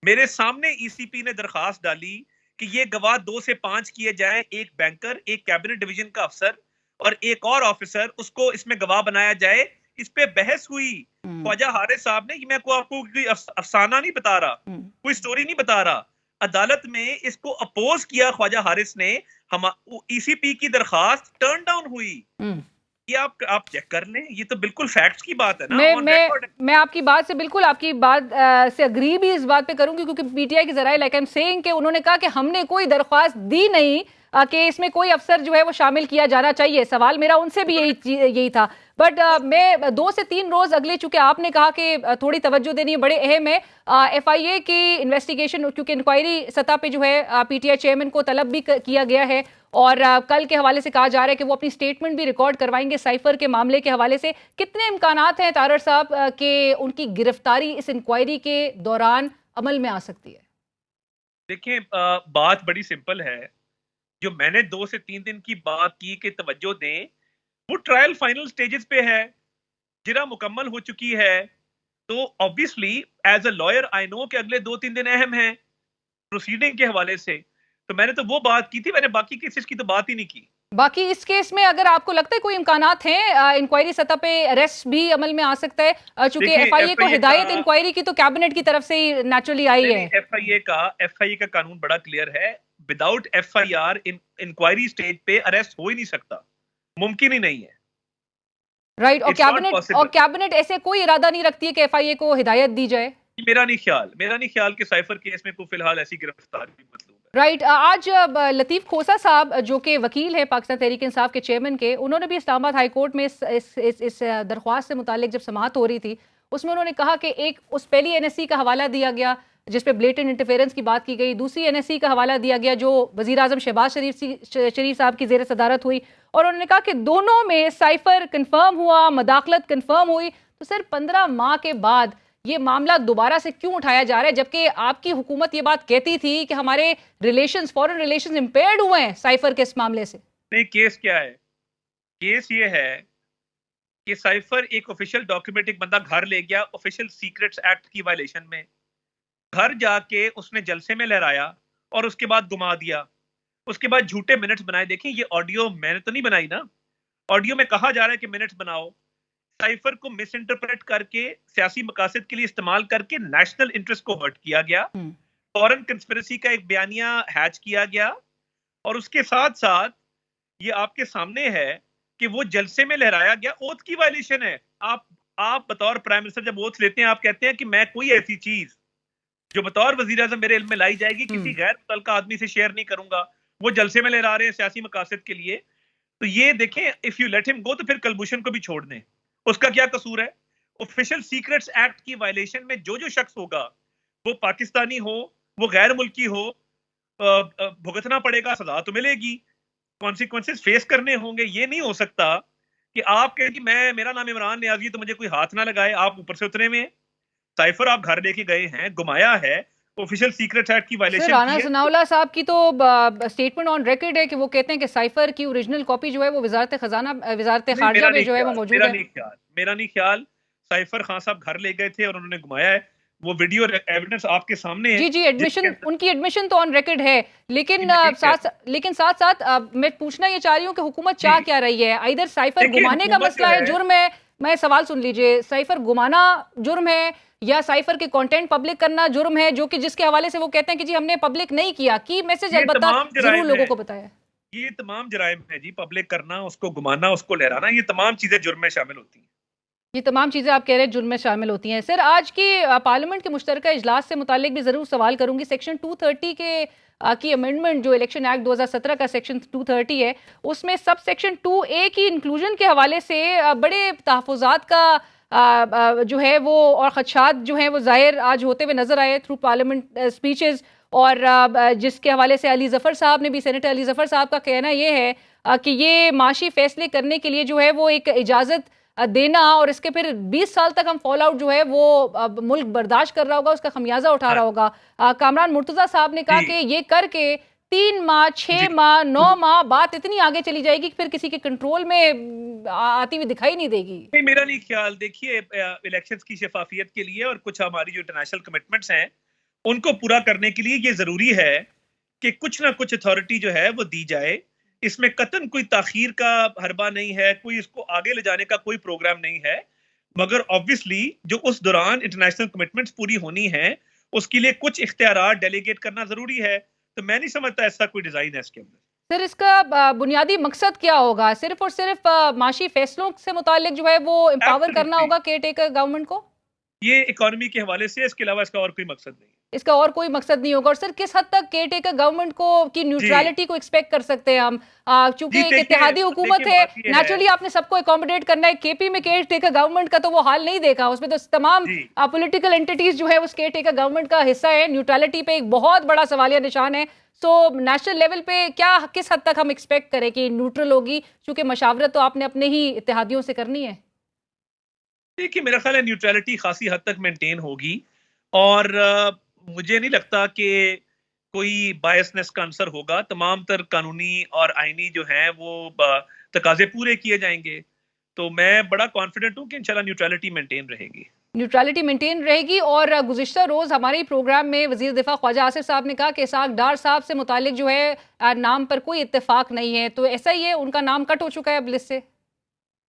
मेरे सामने ईसीपी ने दरखास्त डाली कि ये गवाह 2 से 5 किए जाए, एक बैंकर, एक कैबिनेट डिवीजन का अफसर और एक और ऑफिसर, उसको इसमें गवाह बनाया जाए। इस पे बहस हुई। ख्वाजा हारिस साहब ने, मैं आपको कोई अफसाना नहीं बता रहा, कोई स्टोरी नहीं बता रहा, अदालत में इसको अपोज किया ख्वाजा हारिस ने। हम ईसीपी की दरखास्त टर्न डाउन हुई। ये आप चेक कर लें, ये तो बिल्कुल फैक्ट्स की बात है ना, ऑन रिकॉर्ड। मैं आपकी बात से बिल्कुल आपकी बात से अग्री भी इस बात पे करूंगी, क्योंकि पीटीआई के जराए लाइक आई एम सेइंग कि उन्होंने कहा कि हमने कोई दरख्वास्त दी नहीं कि इसमें कोई अफसर जो है वो शामिल किया जाना चाहिए। सवाल मेरा उनसे भी यही था। बट मैं 2 से 3 रोज अगले, चूंकि आपने कहा कि थोड़ी तवज्जो देनी बड़े अहम है, एफआईए की इन्वेस्टिगेशन, क्योंकि इंक्वायरी सतह पे जो है पीटीआई चेयरमैन को तलब भी किया गया है, और कल के हवाले से कहा जा रहा है कि वो अपनी स्टेटमेंट भी रिकॉर्ड करवाएंगे साइफर के मामले के हवाले से। कितने इम्कानात हैं तारड़ साहब कि उनकी गिरफ्तारी इस इंक्वायरी के दौरान अमल में आ सकती है? देखिए, बात बड़ी सिंपल है। जो मैंने 2 से 3 दिन की बात की कि तवज्जो दें, वो ट्रायल फाइनल स्टेजेस पे है, जिरा मुकम्मल हो चुकी है। तो obviously as a lawyer I know कि अगले 2-3 दिन अहम हैं प्रोसीडिंग के हवाले से। तो मैंने तो वो बात की थी, मैंने बाकी केसेस की तो बात ही नहीं की। बाकी इस केस में अगर आपको लगता है कोई इम्कानात हैं इंक्वायरी सतह पे अरेस्ट भी अमल में आ सकता है, चूंकि एफआईए को हिदायत इंक्वायरी की तो कैबिनेट की तरफ से ही नेचुरली आई है। एफआईए का कानून बड़ा क्लियर है, विदाउट एफआईआर इंक्वायरी स्टेज पे अरेस्ट हो ही नहीं सकता, मुमकिन ही नहीं है। राइट, और कैबिनेट ऐसे कोई इरादा नहीं रखती है कि एफआईए को हिदायत दी जाए? मेरा नहीं ख्याल कि साइफर केस में कोई फिलहाल ऐसी गिरफ्तारी मतलब है। राइट, आज लतीफ खोसा साहब जो कि वकील है पाकिस्तान तहरीक इंसाफ के चेयरमैन के, उन्होंने भी इस्लामाबाद हाई कोर्ट में इस दरख्वास्त से मुतालिक जब समाअत हो रही थी, उसमें उन्होंने कहा कि एक उस पहली एनएससी का हवाला दिया गया जिस पे ब्लेटेंट इंटरफेरेंस की बात की गई, दूसरी एनएससी का हवाला दिया गया जो वजीर आजम शहबाज शरीफ साहब की जेर सदारत हुई, और उन्होंने कहा कि दोनों में साइफर कन्फर्म हुआ, मदाखलत कन्फर्म हुई। तो सर 15 माह के बाद ये मामला दोबारा से क्यों उठाया जा रहा है, जबकि आपकी हुकूमत ये बात कहती थी कि हमारे रिलेशंस, फॉरेन रिलेशंस इंपेयर्ड हुए हैं साइफर के इस मामले से? नहीं, केस क्या है? केस ये है कि साइफर एक ऑफिशियल डॉक्यूमेंट एक बंदा घर ले गया ऑफिशियल सीक्रेट्स एक्ट की वायलेशन में, घर जाके उसने जलसे में लहराया और उसके बाद गुमा दिया, उसके बाद झूठे मिनट्स बनाए। देखिए, ये ऑडियो मैंने तो नहीं बनाई ना, ऑडियो में कहा जा रहा है कि मिनट्स बनाओ। साइफर को मिस इंटरप्रेट करके सियासी मकासद के लिए इस्तेमाल करके नेशनल इंटरेस्ट को हर्ट किया गया, फॉरेन कंस्पिरेसी का एक बयानिया हैच किया गया, और उसके साथ साथ ये आपके सामने है कि वो जलसे में लहराया गया। ओथ की वायलेशन है। आप बतौर प्राइम मिनिस्टर जब ओथ लेते हैं, आप कहते हैं कि मैं कोई ऐसी चीज जो बतौर वजीर आज़म मेरे इल्म में लाई जाएगी किसी गैर मुतल्लिका आदमी से शेयर नहीं करूंगा। वो जलसे में लहरा रहे हैं सियासी मकासद के लिए। तो ये देखें, if you let him go तो फिर कलभूषण को भी छोड़ दें, उसका क्या कसूर है? ऑफिशियल सीक्रेट्स एक्ट की वायलेशन में जो शख्स होगा, वो पाकिस्तानी हो, वो गैर मुल्की हो, भुगतना पड़ेगा, सजा तो मिलेगी, कॉन्सिक्वेंसेस फेस करने होंगे। ये नहीं हो सकता कि आप कहें कि मेरा नाम इमरान नियाज़ी तो मुझे कोई हाथ ना लगाए, आप ऊपर से उतरे में। साइफर आप घर लेके गए हैं, गुमाया है, ऑफिशियल सीक्रेट एक्ट की वायलेशन। राना सनाउल्लाह साहब की तो स्टेटमेंट ऑन रिकॉर्ड है कि वो कहते हैं कि साइफर की ओरिजिनल कॉपी जो है वो वजारत खारजा में जो है वो मौजूद है। मेरा नहीं ख्याल साइफर खान साहब घर ले गए थे और उन्होंने घुमाया है। वो वीडियो एविडेंस आपके सामने है। जी, एडमिशन, उनकी एडमिशन तो ऑन रिकॉर्ड है, लेकिन साथ साथ मैं पूछना ये चाह रही हूँ कि हुकूमत चाह क्या रही है? इधर साइफर घुमाने का मसला है, जुर्म है, मैं सवाल सुन लीजिए, साइफर घुमाना जुर्म है या साइफर के कंटेंट पब्लिक करना जुर्म है, जो कि जिसके हवाले से वो कहते हैं कि जी हमने पब्लिक नहीं किया, की मैसेज अलबत्ता जरूर लोगों को बताया। ये तमाम जराइम है जी, पब्लिक करना, उसको घुमाना, उसको लहराना, ये तमाम चीजें जुर्म में शामिल होती हैं। ये तमाम चीज़ें आप कह रहे हैं जुर्म में शामिल होती हैं। सर, आज की पार्लियामेंट के मुश्तरका इजलास से मुतालिक भी ज़रूर सवाल करूंगी। सेक्शन 230 की अमेंडमेंट, जो इलेक्शन एक्ट 2017 का सेक्शन 230 है, उसमें सब सेक्शन 2A की इंक्लूजन के हवाले से बड़े तहफ़्फ़ुज़ात का जो है वो और खदशात जो हैं वो ज़ाहिर आज होते हुए नज़र आए थ्रू पार्लियामेंट स्पीचेस, और जिसके हवाले से अली ज़फ़र साहब ने भी, सेनेटर अली ज़फ़र साहब का कहना ये है कि ये माशी फ़ैसले करने के लिए जो है वो एक इजाज़त देना, और इसके फिर 20 साल तक हम फॉल आउट जो है वो मुल्क बर्दाश्त कर रहा होगा, उसका खमियाजा उठा रहा होगा। कामरान मुर्तज़ा साहब ने कहा कि ये करके 3 माह, 6 माह, 9 माह बात इतनी आगे चली जाएगी कि फिर किसी के कंट्रोल में आती हुई दिखाई नहीं देगी। नहीं, मेरा नहीं ख्याल। देखिए, इलेक्शंस की शफाफियत के लिए और कुछ हमारी जो इंटरनेशनल कमिटमेंट्स हैं उनको पूरा करने के लिए ये जरूरी है कि कुछ ना कुछ अथॉरिटी जो है वो दी जाए। इसमें कतन कोई ताखीर का हरबा नहीं है, कोई इसको आगे ले जाने का कोई प्रोग्राम नहीं है, मगर ऑब्वियसली जो उस दौरान इंटरनेशनल कमिटमेंट्स पूरी होनी है उसके लिए कुछ इख्तियारात डेलीगेट करना जरूरी है। तो मैं नहीं समझता ऐसा कोई डिजाइन है इसके अंदर। सर इसका बुनियादी मकसद क्या होगा? सिर्फ और सिर्फ माशी फैसलों से मुतालिक जो है वो एम्पावर करना होगा केयर टेकर गवर्नमेंट को? ये इकोनॉमी के हवाले से, इसके अलावा इसका और कोई मकसद नहीं है। इसका और कोई मकसद नहीं होगा। और सर किस हद तक केयर टेकर गवर्नमेंट को की न्यूट्रलिटी को एक्सपेक्ट कर सकते हैं हम? चूंकि एक इत्तेहादी हुकूमत है, नेचुरली आपने सबको अकोमोडेट करना है। केपी में केयर टेकर गवर्नमेंट का तो वो हाल नहीं देखा, उसमें तो तमाम पॉलिटिकल एंटिटीज जो है उस केयर टेकर गवर्नमेंट का हिस्सा है। न्यूट्रलिटी पे एक बहुत बड़ा सवालिया निशान है। सो नेशनल लेवल पे क्या किस हद तक हम एक्सपेक्ट करें कि न्यूट्रल होगी, चूंकि मशावरत तो आपने अपने ही इत्तेहादियों से करनी है? देखिए, मेरा ख्याल है न्यूट्रलिटी खासी हद तक मेंटेन होगी और मुझे नहीं लगता कि कोई बायसनेस का आंसर होगा। तमाम तर कानूनी और आईनी जो हैं वो तकाजे पूरे किए जाएंगे, तो मैं बड़ा कॉन्फिडेंट हूँ कि इंशाल्लाह न्यूट्रलिटी मेंटेन रहेगी। न्यूट्रलिटी मेंटेन रहेगी। और गुज़िश्ता रोज़ हमारे प्रोग्राम में वज़ीर दिफा ख्वाजा आसिफ साहब ने कहा कि इसहाक डार साहब से मुतालिक जो है नाम पर कोई इत्तेफाक नहीं है, तो ऐसा ही है, उनका नाम कट हो चुका है अब लिस्ट से?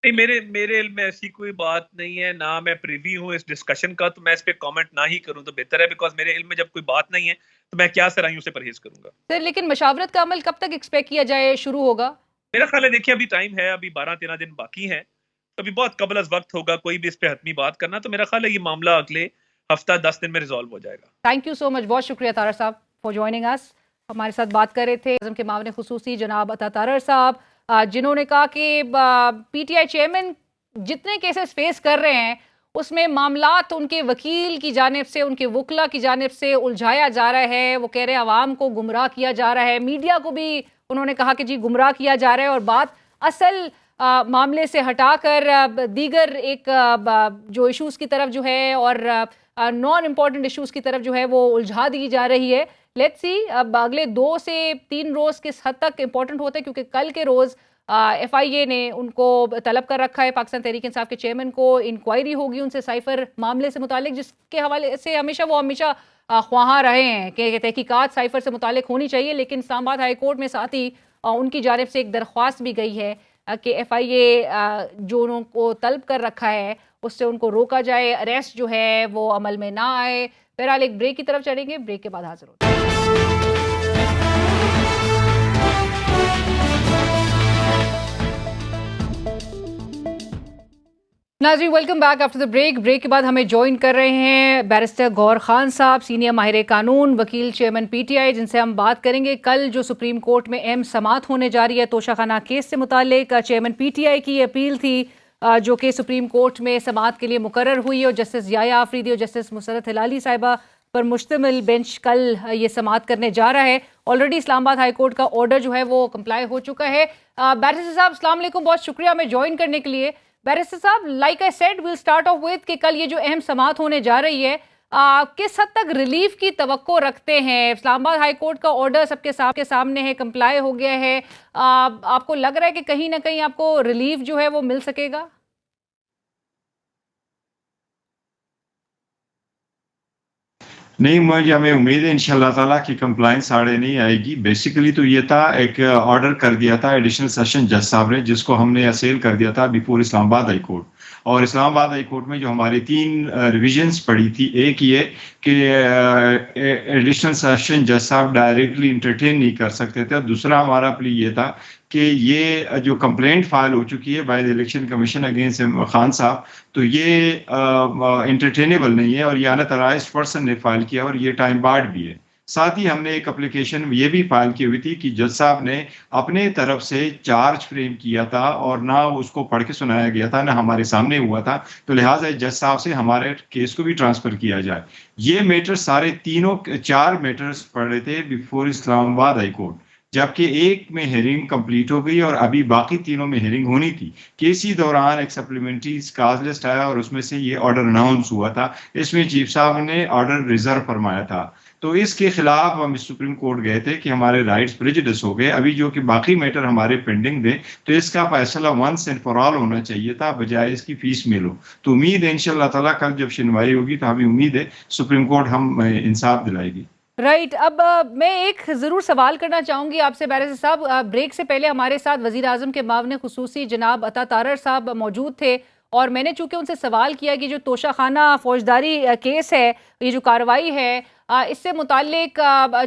नहीं, मेरे इल्म में ऐसी कोई बात नहीं है, ना मैं प्रिवी हूँ इस डिस्कशन का, तो मैं इस पे कमेंट ना ही करूँ तो बेहतर है, बिकॉज मेरे इल्म में जब कोई बात नहीं है तो मैं क्या सराइयों से परहेज करूंगा। सर लेकिन मशावरत का अमल कब तक एक्सपेक्ट किया जाए शुरू होगा? मेरा ख्याल है देखिए अभी टाइम है, अभी 12-13 दिन बाकी हैं, तो अभी बहुत कबल अज वक्त होगा कोई भी इस पे हतमी बात करना। तो मेरा ख्याल है ये मामला अगले हफ्ता 10 दिन में रिजॉल्व हो जाएगा। थैंक यू सो मच, बहुत शुक्रिया तारर साहब फॉर ज्वाइनिंग अस। हमारे साथ बात कर रहे थे आज़म के मामले खुसूसी जनाब अता तारर साहब, जिन्होंने कहा कि पीटीआई चेयरमैन जितने केसेस फेस कर रहे हैं उसमें मामलात उनके वकील की जानिब से, उनके वकला की जानिब से उलझाया जा रहा है। वो कह रहे हैं आवाम को गुमराह किया जा रहा है, मीडिया को भी उन्होंने कहा कि जी गुमराह किया जा रहा है, और बात असल मामले से हटाकर दीगर एक जो इश्यूज़ की तरफ जो है और नॉन इम्पॉर्टेंट इश्यूज़ की तरफ जो है वो उलझा दी जा रही है। लेट्स सी अब अगले 2 से 3 रोज़ किस हद तक इम्पॉर्टेंट होते हैं, क्योंकि कल के रोज़ FIA ने उनको तलब कर रखा है, पाकिस्तान तहरीक इंसाफ के चेयरमैन को। इंक्वायरी होगी उनसे साइफर मामले से मुतालिक, जिसके हवाले से हमेशा ख्वाहां रहे हैं कि तहकीकात साइफर से मुतालिक होनी चाहिए। लेकिन इस्लामाबाद हाई कोर्ट में साथ ही उनकी जानिब से एक दरख्वास्त भी गई है कि FIA जो उनको तलब कर रखा है उससे उनको रोका जाए, अरेस्ट जो है वो अमल में ना आए। बहरहाल एक ब्रेक की तरफ चलेंगे, ब्रेक के बाद हाजिर होते हैं। नाज़रीन welcome back after the break. Break के बाद हमें ज्वाइन कर रहे हैं बैरिस्टर गौहर खान साहब, सीनियर माहिर कानून, वकील, चेयरमैन PTI, जिनसे हम बात करेंगे कल जो सुप्रीम कोर्ट में अहम समाअत होने जा रही है तोशाखाना केस से मुतालिक। चेयरमैन PTI की अपील थी जो कि सुप्रीम कोर्ट में समाअत के लिए मुकर्रर हुई और जस्टिस याया आफरीदी और जस्टिस मुसरत हिलाली साहिबा पर मुश्तमिल बेंच कल ये समाअत करने जा रहा है। ऑलरेडी इस्लामाबाद हाई कोर्ट का ऑर्डर जो है वो कंप्लाई हो चुका है। बैरिस्टर साहब अस्सलाम वालेकुम, बहुत शुक्रिया हमें ज्वाइन करने के लिए। बैरिस्टर साहब, like I said will start of with कि कल ये जो अहम समाअत होने जा रही है किस हद तक रिलीफ की तवक्को रखते हैं? इस्लामाबाद हाई कोर्ट का ऑर्डर सबके सामने है, कंप्लाई हो गया है, आपको लग रहा है कि कहीं ना कहीं आपको रिलीफ जो है वो मिल सकेगा? नहीं, मुझे हमें उम्मीद है इंशाल्लाह ताला कि कंप्लाइंस आड़े नहीं आएगी। बेसिकली तो ये था, एक ऑर्डर कर दिया था एडिशनल सेशन जज साहब ने, जिसको हमने असेल कर दिया था बिफोर इस्लामाबाद हाई कोर्ट। और इस्लामाबाद हाई कोर्ट में जो हमारी 3 रिविजन्स पड़ी थी, एक ये कि एडिशनल सेशन जज साहब डायरेक्टली इंटरटेन नहीं कर सकते थे, और दूसरा हमारा प्ली ये था कि ये जो कंप्लेंट फाइल हो चुकी है by the election commission against Khan साहब, तो ये इंटरटेनेबल नहीं है, और ये अनऑथराइज्ड पर्सन ने फाइल किया और ये टाइम बार्ड भी है। साथ ही हमने एक एप्लीकेशन ये भी फाइल की हुई थी कि जज साहब ने अपने तरफ से चार्ज फ्रेम किया था और ना उसको पढ़ के सुनाया गया था, ना हमारे सामने हुआ था, तो लिहाजा जज साहब से हमारे केस को भी ट्रांसफर किया जाए। ये मैटर सारे 4 मैटर्स पढ़ रहे थे बिफोर इस्लामाबाद हाई कोर्ट, जबकि एक में हेयरिंग कंप्लीट हो गई और अभी बाकी 3 में हेयरिंग होनी थी। कि इसी दौरान एक सप्लीमेंट्री काज लिस्ट आया और उसमें से ये ऑर्डर अनाउंस हुआ था, इसमें चीफ साहब ने ऑर्डर रिजर्व फरमाया था। तो इसके खिलाफ हम सुप्रीम कोर्ट गए थे कि हमारे राइट्स प्रेजुडिस हो गए, अभी जो कि बाकी मैटर हमारे पेंडिंग थे, तो इसका फैसला वंस एंड फॉर ऑल होना चाहिए था, बजाय इसकी फीस मिलो। तो उम्मीद है इंशाल्लाह ताला कल जब सुनवाई होगी तो हमें उम्मीद है सुप्रीम कोर्ट हम इंसाफ दिलाएगी। राइट अब मैं एक ज़रूर सवाल करना चाहूँगी आपसे बैरिस्टर साहब। ब्रेक से पहले हमारे साथ वज़ीर आज़म के मामले खुसूसी जनाब अता तारर साहब मौजूद थे, और मैंने चूँकि उनसे सवाल किया कि जो तोशाखाना फौजदारी केस है, ये जो कार्रवाई है इससे मुताल्लिक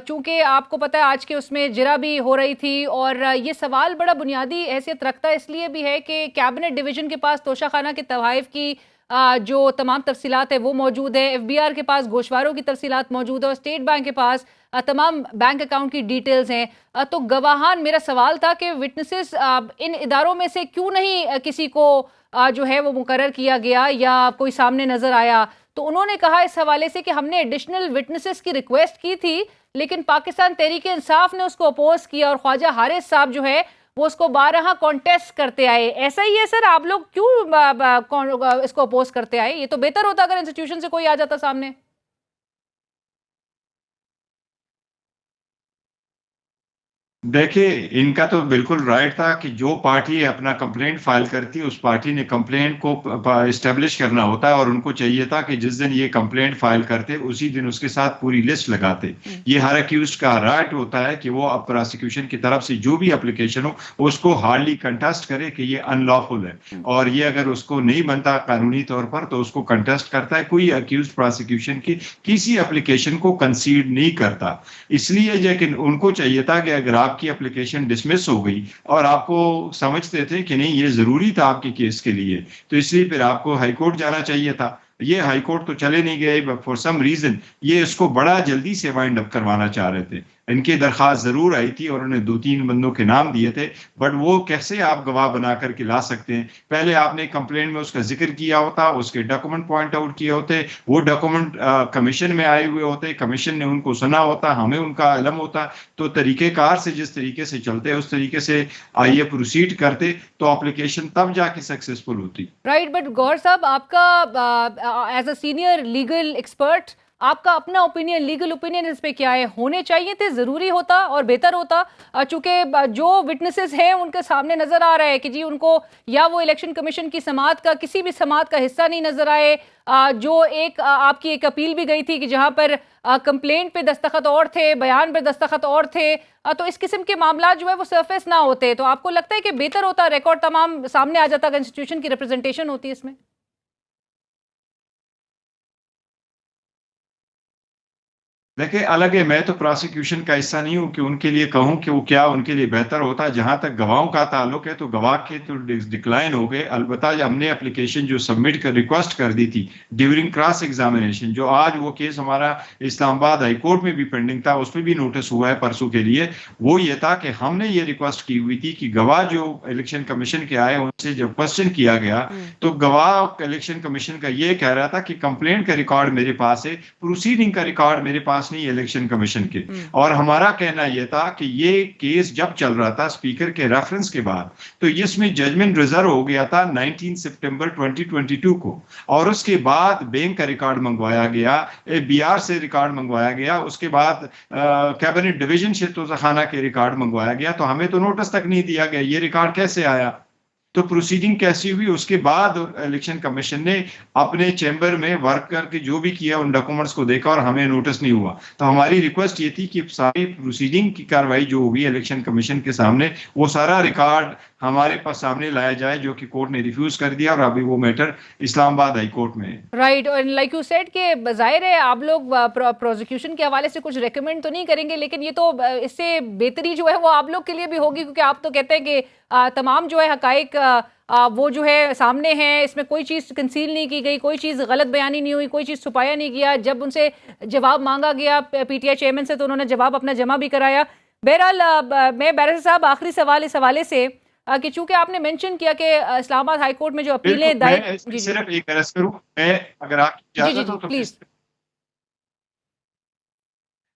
चूंकि आपको पता है आज के उसमें जिरा भी हो रही थी और ये सवाल बड़ा बुनियादी हैसियत रखता है इसलिए भी है कि कैबिनेट डिवीजन के पास तोशाखाना के तवाइफ की जो तमाम तफसीलात है वो मौजूद है, FBI के पास गोशवारों की तफसीलात मौजूद है और स्टेट बैंक के पास तमाम बैंक अकाउंट की डिटेल्स हैं। तो गवाहान, मेरा सवाल था कि विटनेसेस इन इदारों में से क्यों नहीं किसी को जो है वो मुकर्रर किया गया या कोई सामने नजर आया? तो उन्होंने कहा इस हवाले से कि हमने एडिशनल विटनेसेस की रिक्वेस्ट की थी लेकिन पाकिस्तान तहरीक इंसाफ ने उसको अपोज किया और ख्वाजा हारिस साहब जो है वो उसको 12 कॉन्टेस्ट करते आए। ऐसा ही है सर, आप लोग क्यों इसको अपोज करते आए? ये तो बेहतर होता अगर इंस्टीट्यूशन से कोई आ जाता सामने। देखिए, इनका तो बिल्कुल राइट था कि जो पार्टी अपना कंप्लेंट फाइल करती है उस पार्टी ने कंप्लेंट को इस्टेब्लिश करना होता है और उनको चाहिए था कि जिस दिन ये कंप्लेंट फाइल करते उसी दिन उसके साथ पूरी लिस्ट लगाते। ये हर अक्यूज्ड का राइट होता है कि वो अब प्रोसिक्यूशन की तरफ से जो भी एप्लीकेशन हो उसको हार्डली कंटेस्ट करे कि ये अनलॉफुल है और ये अगर उसको नहीं बनता कानूनी तौर पर तो उसको कंटेस्ट करता है। कोई अक्यूज्ड प्रोसिक्यूशन की किसी एप्लीकेशन को कंसीड नहीं करता। इसलिए लेकिन उनको चाहिए था कि अगर आपकी एप्लीकेशन डिसमिस हो गई और आपको समझते थे कि नहीं ये जरूरी था आपके केस के लिए, तो इसलिए फिर आपको हाई कोर्ट जाना चाहिए था। ये हाई कोर्ट तो चले नहीं गए फॉर सम रीजन, ये इसको बड़ा जल्दी से वाइंड अप करवाना चाह रहे थे। इनकी दरखास्त जरूर आई थी और उन्होंने 2-3 बंदों के नाम दिए थे, बट वो कैसे आप गवाह बना करके ला सकते हैं? पहले आपने कंप्लेंट में उसका जिक्र किया होता, उसके डॉक्यूमेंट पॉइंट आउट किए होते, वो डॉक्यूमेंट कमीशन में आए हुए होते, कमीशन ने उनको सुना होता, हमें उनका इल्म होता, तो तरीकेकार से जिस तरीके से चलते उस तरीके से आइए प्रोसीड करते तो एप्लीकेशन तब जाके सक्सेसफुल होती। राइट, बट गौर साहब, आपका as a senior legal expert आपका अपना ओपिनियन, लीगल ओपिनियन इस पे क्या है? होने चाहिए थे, जरूरी होता और बेहतर होता? चूंकि जो विटनेसेस हैं उनके सामने नजर आ रहा है कि जी उनको या वो इलेक्शन कमीशन की समात का किसी भी समात का हिस्सा नहीं नजर आए। जो एक आपकी एक अपील भी गई थी कि जहां पर कंप्लेंट पे दस्तखत और थे, बयान पे दस्तखत और थे, तो इस किस्म के मामला जो है वो सरफेस ना होते। तो आपको लगता है कि बेहतर होता, रिकॉर्ड तमाम सामने आ जाता अगर इंस्टीट्यूशन की रिप्रेजेंटेशन होती इसमें? देखिए, अलग है, मैं तो प्रोसिक्यूशन का हिस्सा नहीं हूं कि उनके लिए कहूं कि वो क्या उनके लिए बेहतर होता। जहां तक गवाहों का ताल्लुक है तो गवाह के तो डिक्लाइन हो गए। अलबत्ता हमने एप्लीकेशन जो सबमिट कर रिक्वेस्ट कर दी थी ड्यूरिंग क्रॉस एग्जामिनेशन, जो आज वो केस हमारा इस्लामाबाद हाई कोर्ट में भी पेंडिंग था, उसमें भी नोटिस हुआ है परसों के लिए, वो ये था कि हमने ये रिक्वेस्ट की हुई थी कि गवाह जो इलेक्शन कमीशन के आए उनसे जब क्वेश्चन किया गया तो गवाह इलेक्शन कमीशन का ये कह रहा था कि कंप्लेंट का रिकॉर्ड मेरे पास है, प्रोसीडिंग का रिकॉर्ड मेरे पास नहीं इलेक्शन कमीशन के। और हमारा कहना यह था कि ये केस जब चल रहा था स्पीकर के रेफरेंस के बाद, तो इसमें जजमेंट रिजर्व हो गया था 19 सितंबर 2022 को, और उसके बाद बैंक का रिकॉर्ड मंगवाया गया, बिहार से रिकॉर्ड मंगवाया गया, उसके बाद कैबिनेट डिवीजन से तोशाखाना के रिकॉर्ड मंगवाया गया, तो हमें तो नोटिस तक नहीं दिया गया ये रिकॉर्ड कैसे आया, तो प्रोसीडिंग कैसी हुई। उसके बाद इलेक्शन कमीशन ने अपने चैम्बर में वर्क करके जो भी किया उन डॉक्यूमेंट्स को देखा और हमें नोटिस नहीं हुआ। तो हमारी रिक्वेस्ट ये थी कि सारी प्रोसीडिंग की कार्रवाई जो होगी इलेक्शन कमीशन के सामने वो सारा रिकॉर्ड हमारे पास सामने लाया जाए, जो कि कोर्ट ने रिफ्यूज कर दिया और अभी वो मैटर इस्लामाबाद हाई कोर्ट में है। राइट, और लाइक यू सेड कि जाहिर है आप लोग प्रोसिक्यूशन के हवाले से कुछ रेकमेंड तो नहीं करेंगे, लेकिन ये तो इससे बेहतरी जो है वो आप लोग के लिए भी होगी, क्योंकि आप तो कहते हैं कि तमाम जो है हकाइक वो जो है सामने हैं, इसमें कोई चीज़ कंसील नहीं की गई, कोई चीज़ गलत बयानी नहीं हुई, कोई चीज़ छुपाया नहीं गया। जब उनसे जवाब मांगा गया PTI चेयरमैन से तो उन्होंने जवाब अपना जमा भी कराया। बहरहाल मैं बैरिस्टर साहब आखिरी सवाल इस हवाले से कि चूंकि आपने मेंशन किया कि इस्लामाबाद हाई कोर्ट में जो अपीलें दायर, सिर्फ एक अर्ज करूं मैं, अगर आप इजाजत हो तो प्लीज,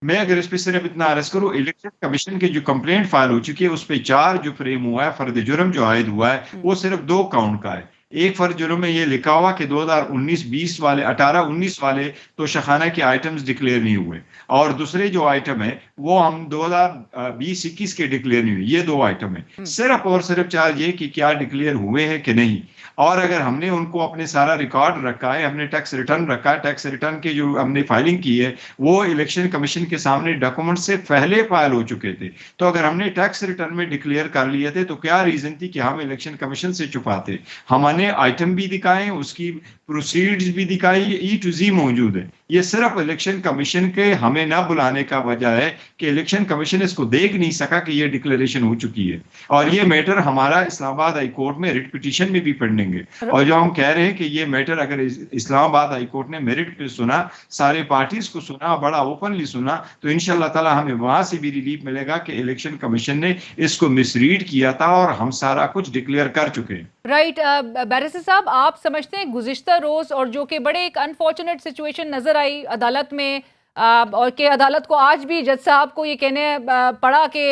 मैं अगर इस पे सिर्फ इतना अर्ज करूं, इलेक्शन कमीशन के जो कंप्लेंट फाइल हो चुकी है उस पे 4 जो फ्रेम हुआ है, फर्द जुर्म जो आयद हुआ है वो सिर्फ 2 काउंट का है। एक फर्ज जुर्म में ये लिखा हुआ कि 2019-20 वाले 18-19 वाले तो शखाना के आइटम्स डिक्लेयर नहीं हुए, और दूसरे जो आइटम है वो हम 2020-21 के डिक्लेयर नहीं हुए। ये 2 आइटम है, सिर्फ और सिर्फ चार्ज ये कि क्या डिक्लेयर हुए हैं कि नहीं। और अगर हमने उनको अपने सारा रिकॉर्ड रखा है, हमने टैक्स रिटर्न रखा है, टैक्स रिटर्न के जो हमने फाइलिंग की है वो इलेक्शन कमीशन के सामने डॉक्यूमेंट से पहले फाइल हो चुके थे, तो अगर हमने टैक्स रिटर्न में डिक्लेयर कर लिए थे तो क्या रीजन थी कि हम इलेक्शन कमीशन से छुपाते। हमने आइटम भी दिखाए, उसकी प्रोसीड्स भी दिखाई, ई टू जी मौजूद है। ये सिर्फ इलेक्शन कमीशन के हमें ना बुलाने का वजह है कि इलेक्शन कमीशन इसको देख नहीं सका कि ये डिक्लेरेशन हो चुकी है, और ये मैटर हमारा इस्लामाबाद हाई कोर्ट में रिट पिटीशन में भी पढ़ेंगे। और जो हम कह रहे हैं कि ये मैटर अगर इस्लामाबाद हाई कोर्ट ने मेरिट पे सुना, सारे पार्टीज को सुना, बड़ा ओपनली सुना, तो इंशाल्लाह ताला हमें वहां से भी रिलीफ मिलेगा कि इलेक्शन कमीशन ने इसको मिसरीड किया था और हम सारा कुछ डिक्लेयर कर चुके हैं। राइट, बैरिस्टर साहब, आप समझते हैं गुज़िश्ता रोज और जो कि बड़े एक अनफॉर्चुनेट सिचुएशन नजर आई अदालत में, और कि अदालत को आज भी जज साहब को ये कहने पड़ा कि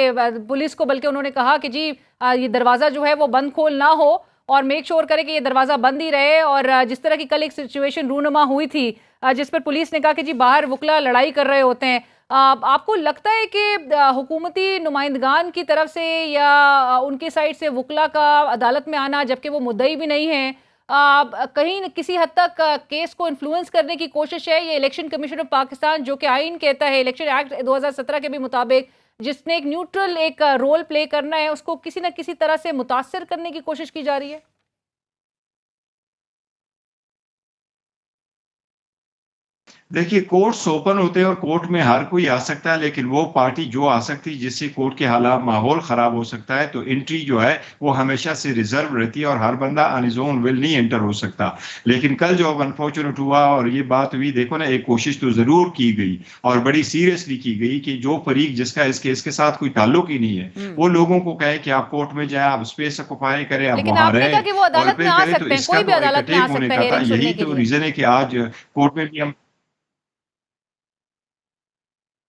पुलिस को, बल्कि उन्होंने कहा कि जी ये दरवाज़ा जो है वो बंद खोल ना हो और मेक श्योर करे कि ये दरवाज़ा बंद ही रहे। और जिस तरह की कल एक सिचुएशन रूनुमा हुई थी जिस पर पुलिस ने कहा कि जी बाहर वकला लड़ाई कर रहे होते हैं, आपको लगता है कि हुकूमती नुमाइंदगान की तरफ से या उनकी साइड से वकला का अदालत में आना, जबकि वो मुद्दई भी नहीं है, कहीं किसी हद तक केस को इन्फ्लुएंस करने की कोशिश है? ये इलेक्शन कमीशन ऑफ पाकिस्तान, जो कि आइन कहता है इलेक्शन एक्ट 2017 के भी मुताबिक, जिसने एक न्यूट्रल एक रोल प्ले करना है, उसको किसी न किसी तरह से मुतासर करने की कोशिश की जा रही है? देखिए, कोर्ट्स ओपन होते हैं और कोर्ट में हर कोई आ सकता है, लेकिन वो पार्टी जो आ सकती है जिससे कोर्ट के हालात माहौल खराब हो सकता है, तो एंट्री जो है वो हमेशा से रिजर्व रहती है और हर बंदा ऑन हिज ओन विल नहीं एंटर हो सकता। लेकिन कल जो अनफॉर्चुनेट हुआ और ये बात हुई, देखो ना, एक कोशिश तो जरूर की गई और बड़ी सीरियसली की गई कि जो फरीक जिसका इस केस के साथ कोई ताल्लुक ही नहीं है वो लोगों को कहे कि आप कोर्ट में जाए, आप स्पेस ऑक्युपाई करें, आप वहां रहें और फिर करें, तो इसका तो एक अटैक होने का था। यही तो रीजन है कि आज कोर्ट में भी हम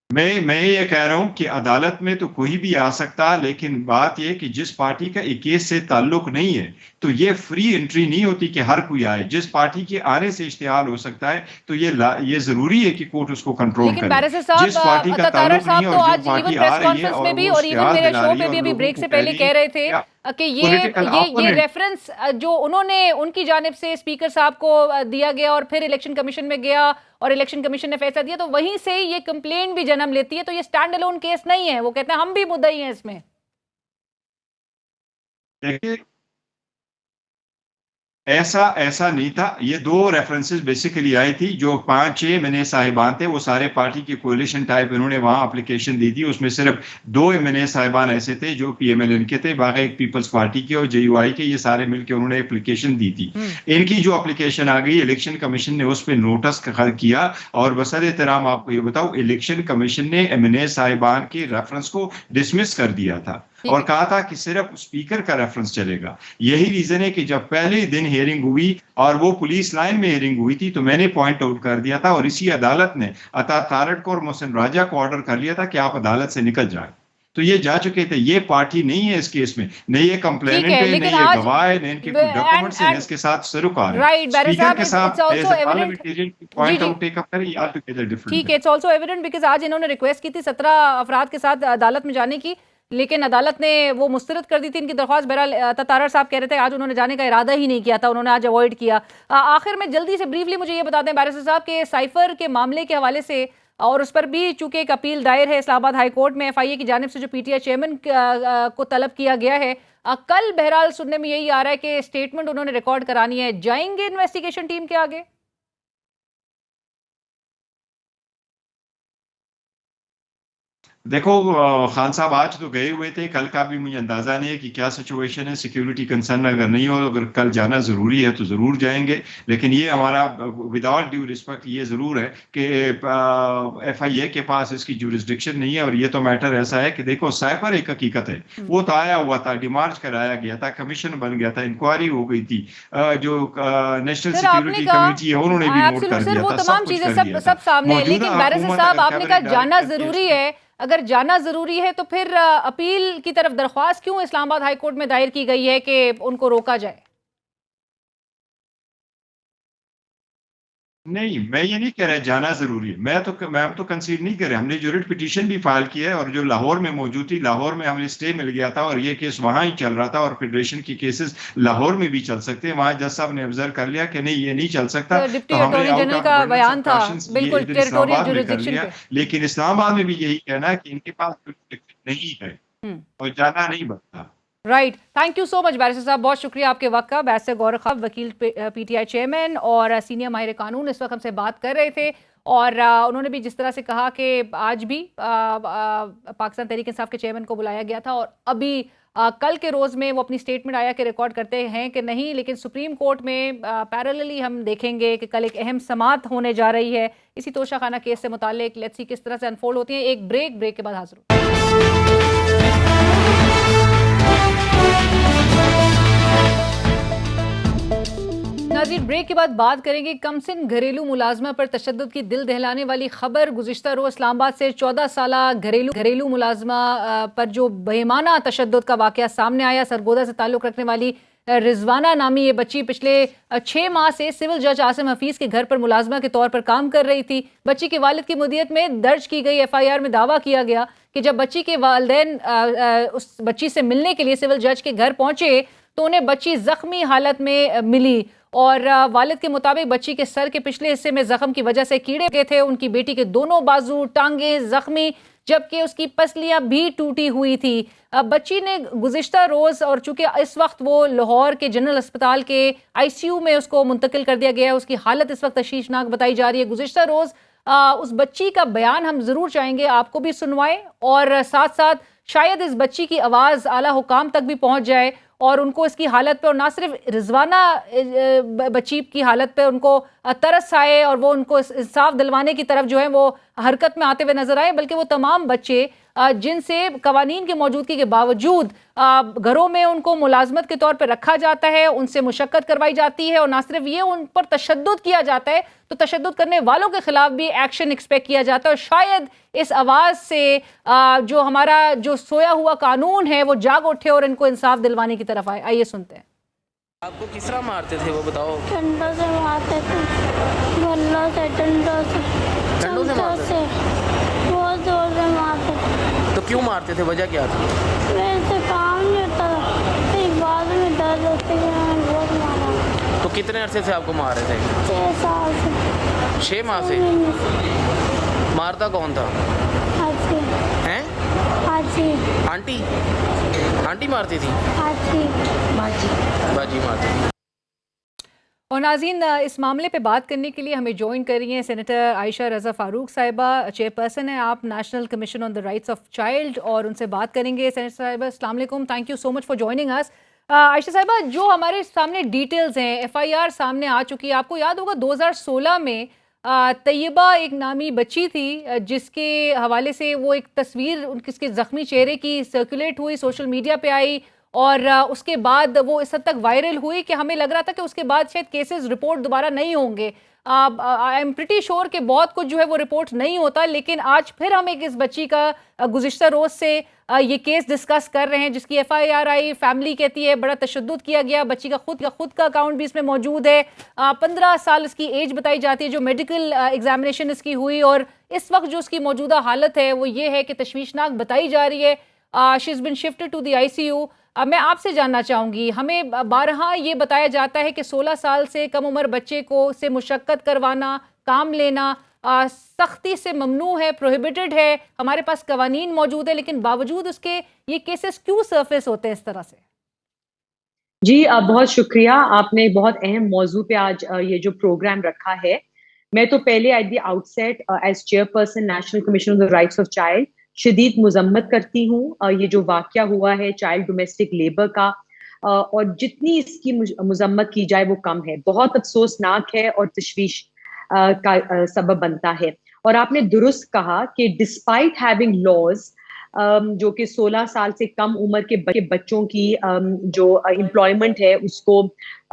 मैं ये कह रहा हूं कि अदालत में तो कोई भी आ सकता, लेकिन बात यह कि जिस पार्टी का एक केस से ताल्लुक नहीं है तो ये फ्री एंट्री नहीं होती कि हर कोई आए। जिस पार्टी के आने से इश्तिहाल हो सकता है तो ये जरूरी है कि कोर्ट उसको कंट्रोल करे। जिस पार्टी का ताल्लुक नहीं है और जो पार्टी आ रही है और वो इश्तिहार दिला रही है, अभी ब्रेक से पहले कह रहे थे कि ये रेफरेंस जो उन्होंने उनकी जानिब से स्पीकर साहब को दिया गया और फिर इलेक्शन कमीशन में गया और इलेक्शन कमीशन ने फैसला दिया, तो वहीं से ये कंप्लेंट भी जन्म लेती है। तो ये स्टैंड अलोन केस नहीं है, वो कहते हैं हम भी मुद्दई हैं इसमें। देखिए, ऐसा नहीं था। ये दो रेफरेंसेस बेसिकली आई थी। जो 5-6 एमएनए साहिबान थे वो सारे पार्टी की कोalition टाइप इन्होंने वहां एप्लीकेशन दी थी। उसमें सिर्फ 2 एमएनए साहिबान ऐसे थे जो पीएमएलएन के थे, बाकी एक पीपल्स पार्टी के और जेयूआई के, ये सारे मिलकर उन्होंने एप्लीकेशन दी थी। इनकी जो एप्लीकेशन आ गई, इलेक्शन कमीशन ने उस पर नोटिस किया और बसर एहतराम आपको ये बताऊं, इलेक्शन कमीशन ने एमएनए साहिबान के रेफरेंस को डिसमिस कर दिया था और कहा था कि सिर्फ स्पीकर का रेफरेंस चलेगा। यही रीजन है कि जब पहले दिन हियरिंग हुई और वो पुलिस लाइन में हियरिंग हुई थी तो मैंने पॉइंट आउट कर दिया था और इसी अदालत ने अता तारड़ को और मोहसिन राजा को ऑर्डर कर लिया था कि आप अदालत से निकल जाए। तो ये जा चुके थे। ये पार्टी नहीं है इस केस में, नहीं ये कंप्लेनेंट है, नहीं ये गवाह है, नहीं इनके डॉक्यूमेंट्स हैं, इसके साथ सरोकार है। स्पीकर के साथ as a parliamentarian point out take up करें, ये ऑलटुगेदर डिफरेंट। ठीक है, इट्स आल्सो एविडेंट बिकॉज़ आज इन्होंने रिक्वेस्ट की थी 17 अफराद के साथ अदालत में जाने की, लेकिन अदालत ने वो मुस्तरद कर दी थी इनकी दरख्वास्त। बहरहाल तारड़ साहब कह रहे थे आज उन्होंने जाने का इरादा ही नहीं किया था, उन्होंने आज अवॉइड किया। आखिर में जल्दी से ब्रीफली मुझे ये बता दें बैरिस्टर साहब के साइफर के मामले के हवाले से, और उस पर भी चूंकि एक अपील दायर है इस्लामाबाद हाई कोर्ट में एफआईए की जानिब से जो पीटीआई चेयरमैन को तलब किया गया है, कल बहरहाल सुनने में यही आ रहा है कि स्टेटमेंट उन्होंने रिकॉर्ड करानी है। जाएंगे इन्वेस्टिगेशन टीम के आगे? देखो, खान साहब आज तो गए हुए थे, कल का भी मुझे अंदाजा नहीं है कि क्या सिचुएशन है। सिक्योरिटी कंसर्न अगर नहीं हो, अगर कल जाना जरूरी है तो जरूर जाएंगे, लेकिन ये हमारा विदाउट ड्यू रिस्पेक्ट ये जरूर है कि एफआईए के पास इसकी जुरिस्डिक्शन नहीं है। और ये तो मैटर ऐसा है कि देखो, साइफर एक हकीकत है, वो तो आया हुआ था, डिमार्च कराया गया था, कमीशन बन गया था, इंक्वायरी हो गई थी, जो नेशनल सिक्योरिटी कमेटी है उन्होंने भी नोट कर दिया था, सब कुछ कर दिया था। सब सामने है, लेकिन बैरिस्टर साहब आपने कहा जाना जरूरी है। अगर जाना जरूरी है तो फिर अपील की तरफ दरख्वास्त क्यों इस्लामाबाद हाई कोर्ट में दायर की गई है कि उनको रोका जाए? नहीं, मैं ये नहीं कह रहा जाना जरूरी है। मैं तो कंसीड नहीं कर रहा। हमने जो रिट पिटीशन भी फाइल किया है और जो लाहौर में मौजूद थी, लाहौर में हमें स्टे मिल गया था और ये केस वहां ही चल रहा था और फेडरेशन की केसेस लाहौर में भी चल सकते हैं। वहां जज साहब ने ऑब्जर्व कर लिया कि नहीं ये नहीं चल सकता, तो हमने जनरल का बयान था बिल्कुल टेरिटोरियल जुरिसडिक्शन पे। लेकिन इस्लामाबाद में भी यही कहना है कि इनके पास जुरिसडिक्शन नहीं है और जाना नहीं बनता। Right, thank you so much barrister साहब, बहुत शुक्रिया आपके वक्त का। बैरिस्टर गौरव खां, वकील पीटीआई चेयरमैन और सीनियर माहिर कानून, इस वक्त हमसे बात कर रहे थे और उन्होंने भी जिस तरह से कहा कि आज भी पाकिस्तान तहरीक इंसाफ के चेयरमैन को बुलाया गया था और अभी कल के रोज़ में वो अपनी स्टेटमेंट आया कि रिकॉर्ड करते हैं कि नहीं, लेकिन सुप्रीम कोर्ट में पैरेलली हम देखेंगे कि कल एक अहम समाअत होने जा रही है इसी तोशाखाना केस से मुतालिक। लेट्स सी किस तरह से अनफोल्ड होती है। एक ब्रेक के बाद हाजिर हो। नाज़रीन, ब्रेक के बाद बात करेंगे कमसिन घरेलू मुलाजमा पर तशद्दुद की दिल दहलाने वाली खबर। गुज़िश्ता रोज़ इस्लामाबाद से 14 साला घरेलू मुलाजमा पर जो बेईमाना तशद्दुद का वाक़या सामने आया। सरगोदा से ताल्लुक़ रखने वाली रिजवाना नामी ये बच्ची पिछले 6 माह से सिविल जज आसिम हफीज़ के घर पर मुलाजमा के तौर पर काम कर रही थी। बच्ची के वालिद की मुदियत में दर्ज की गई FIR में दावा किया गया कि जब बच्ची के वालिदैन उस बच्ची से मिलने के लिए सिविल जज के घर पहुंचे तो उन्हें बच्ची जख्मी हालत में मिली और वालिद के मुताबिक बच्ची के सर के पिछले हिस्से में जख्म की वजह से कीड़े गए थे। उनकी बेटी के दोनों बाजू टांगे जख्मी, जबकि उसकी पसलियां भी टूटी हुई थी। बच्ची ने गुज़िश्ता रोज़, और चूंकि इस वक्त वो लाहौर के जनरल अस्पताल के ICU में उसको मुंतकिल कर दिया गया है, उसकी हालत इस वक्त तशवीशनाक बताई जा रही है। गुज़िश्ता रोज़ उस बच्ची का बयान हम ज़रूर चाहेंगे आपको भी सुनवाएं और साथ साथ शायद इस बच्ची की आवाज़ आला हुकाम तक भी पहुंच जाए और उनको इसकी हालत पे, और ना सिर्फ रिजवाना बच्ची की हालत पे उनको तरस आए और वो उनको इंसाफ दिलवाने की तरफ जो है वो हरकत में आते हुए नजर आए, बल्कि वो तमाम बच्चे जिनसे कवानीन की मौजूदगी के बावजूद घरों में उनको मुलाजमत के तौर पर रखा जाता है, उनसे मुशक्कत करवाई जाती है और ना सिर्फ ये उन पर तशद्दुद किया जाता है, तो तशद्दुद करने वालों के खिलाफ भी एक्शन एक्सपेक्ट किया जाता है। और शायद इस आवाज़ से जो हमारा जो सोया हुआ कानून है वो जाग उठे और इनको इंसाफ दिलवाने की तरफ आए। आइए सुनते हैं। आपको किस तरह मारते थे वो बताओ? ठंडों से मारते थे, बल्लों से, डंडों से, डंडों से मारते से, बहुत जोर से मारते थे। तो क्यों मारते थे, वजह क्या थी? मेरे से काम नहीं होता था, फिर बाद में दर्द होती है, मैंने बहुत मारा। तो कितने अरसे से आपको मार रहे थे? 6 साल से। 6 माह से? मारता कौन था? हाजी। हैं? हाजी। आंटी? आंटी मारती थी? हाजी। बाजी मारती थी। और नाज़रीन, इस मामले पे बात करने के लिए हमें ज्वाइन कर रही हैं सेनेटर आयशा रज़ा फ़ारूक साहिबा, चेयरपर्सन है आप national Commission on the Rights of child, और उनसे बात करेंगे। सेनेटर साहिबा, अस्सलाम वालेकुम, thank you so much for joining us. Ayesha साहिबा, जो हमारे सामने डिटेल्स हैं, FIR सामने आ चुकी है। आपको याद होगा 2016 में तैयबा एक नामी बच्ची थी जिसके हवाले से वो एक तस्वीर उसके ज़ख्मी चेहरे की सर्कुलेट हुई, सोशल मीडिया पे आई और उसके बाद वो इस हद तक वायरल हुई कि हमें लग रहा था कि उसके बाद शायद केसेस रिपोर्ट दोबारा नहीं होंगे। आई एम प्रिटी श्योर कि बहुत कुछ जो है वो रिपोर्ट नहीं होता, लेकिन आज फिर हम एक इस बच्ची का गुज़िश्ता रोज़ से ये केस डिस्कस कर रहे हैं जिसकी FIR आई। फैमिली कहती है बड़ा तशद्दुद किया गया, बच्ची का खुद का अकाउंट भी इसमें मौजूद है। 15 साल इसकी एज बताई जाती है जो मेडिकल एग्जामिनेशन इसकी हुई, और इस वक्त जो उसकी मौजूदा हालत है वो ये है कि तशवीशनाक बताई जा रही है। She is been shifted to the ICU। मैं आपसे जानना चाहूँगी, हमें बारहा ये बताया जाता है कि 16 साल से कम उम्र बच्चे को से मुशक्कत करवाना, काम लेना सख्ती से ममनू है, प्रोहिबिटेड है। हमारे पास कवानीन मौजूद है, लेकिन बावजूद उसके ये केसेस क्यों सरफेस होते हैं इस तरह से? जी बहुत शुक्रिया, आपने बहुत अहम मौजू पे आज ये जो प्रोग्राम रखा है। मैं तो पहले at the outset as chairperson National Commission on the Rights of Child शदीद मुजम्मत करती हूँ ये जो वाकया हुआ है चाइल्ड डोमेस्टिक लेबर का, और जितनी इसकी मुजम्मत की जाए वो कम है। बहुत अफसोसनाक है और तशवीश का सबब बनता है। और आपने दुरुस्त कहा कि डिस्पाइट हैविंग लॉज जो कि 16 साल से कम उम्र के बच्चों की जो एम्प्लॉयमेंट है उसको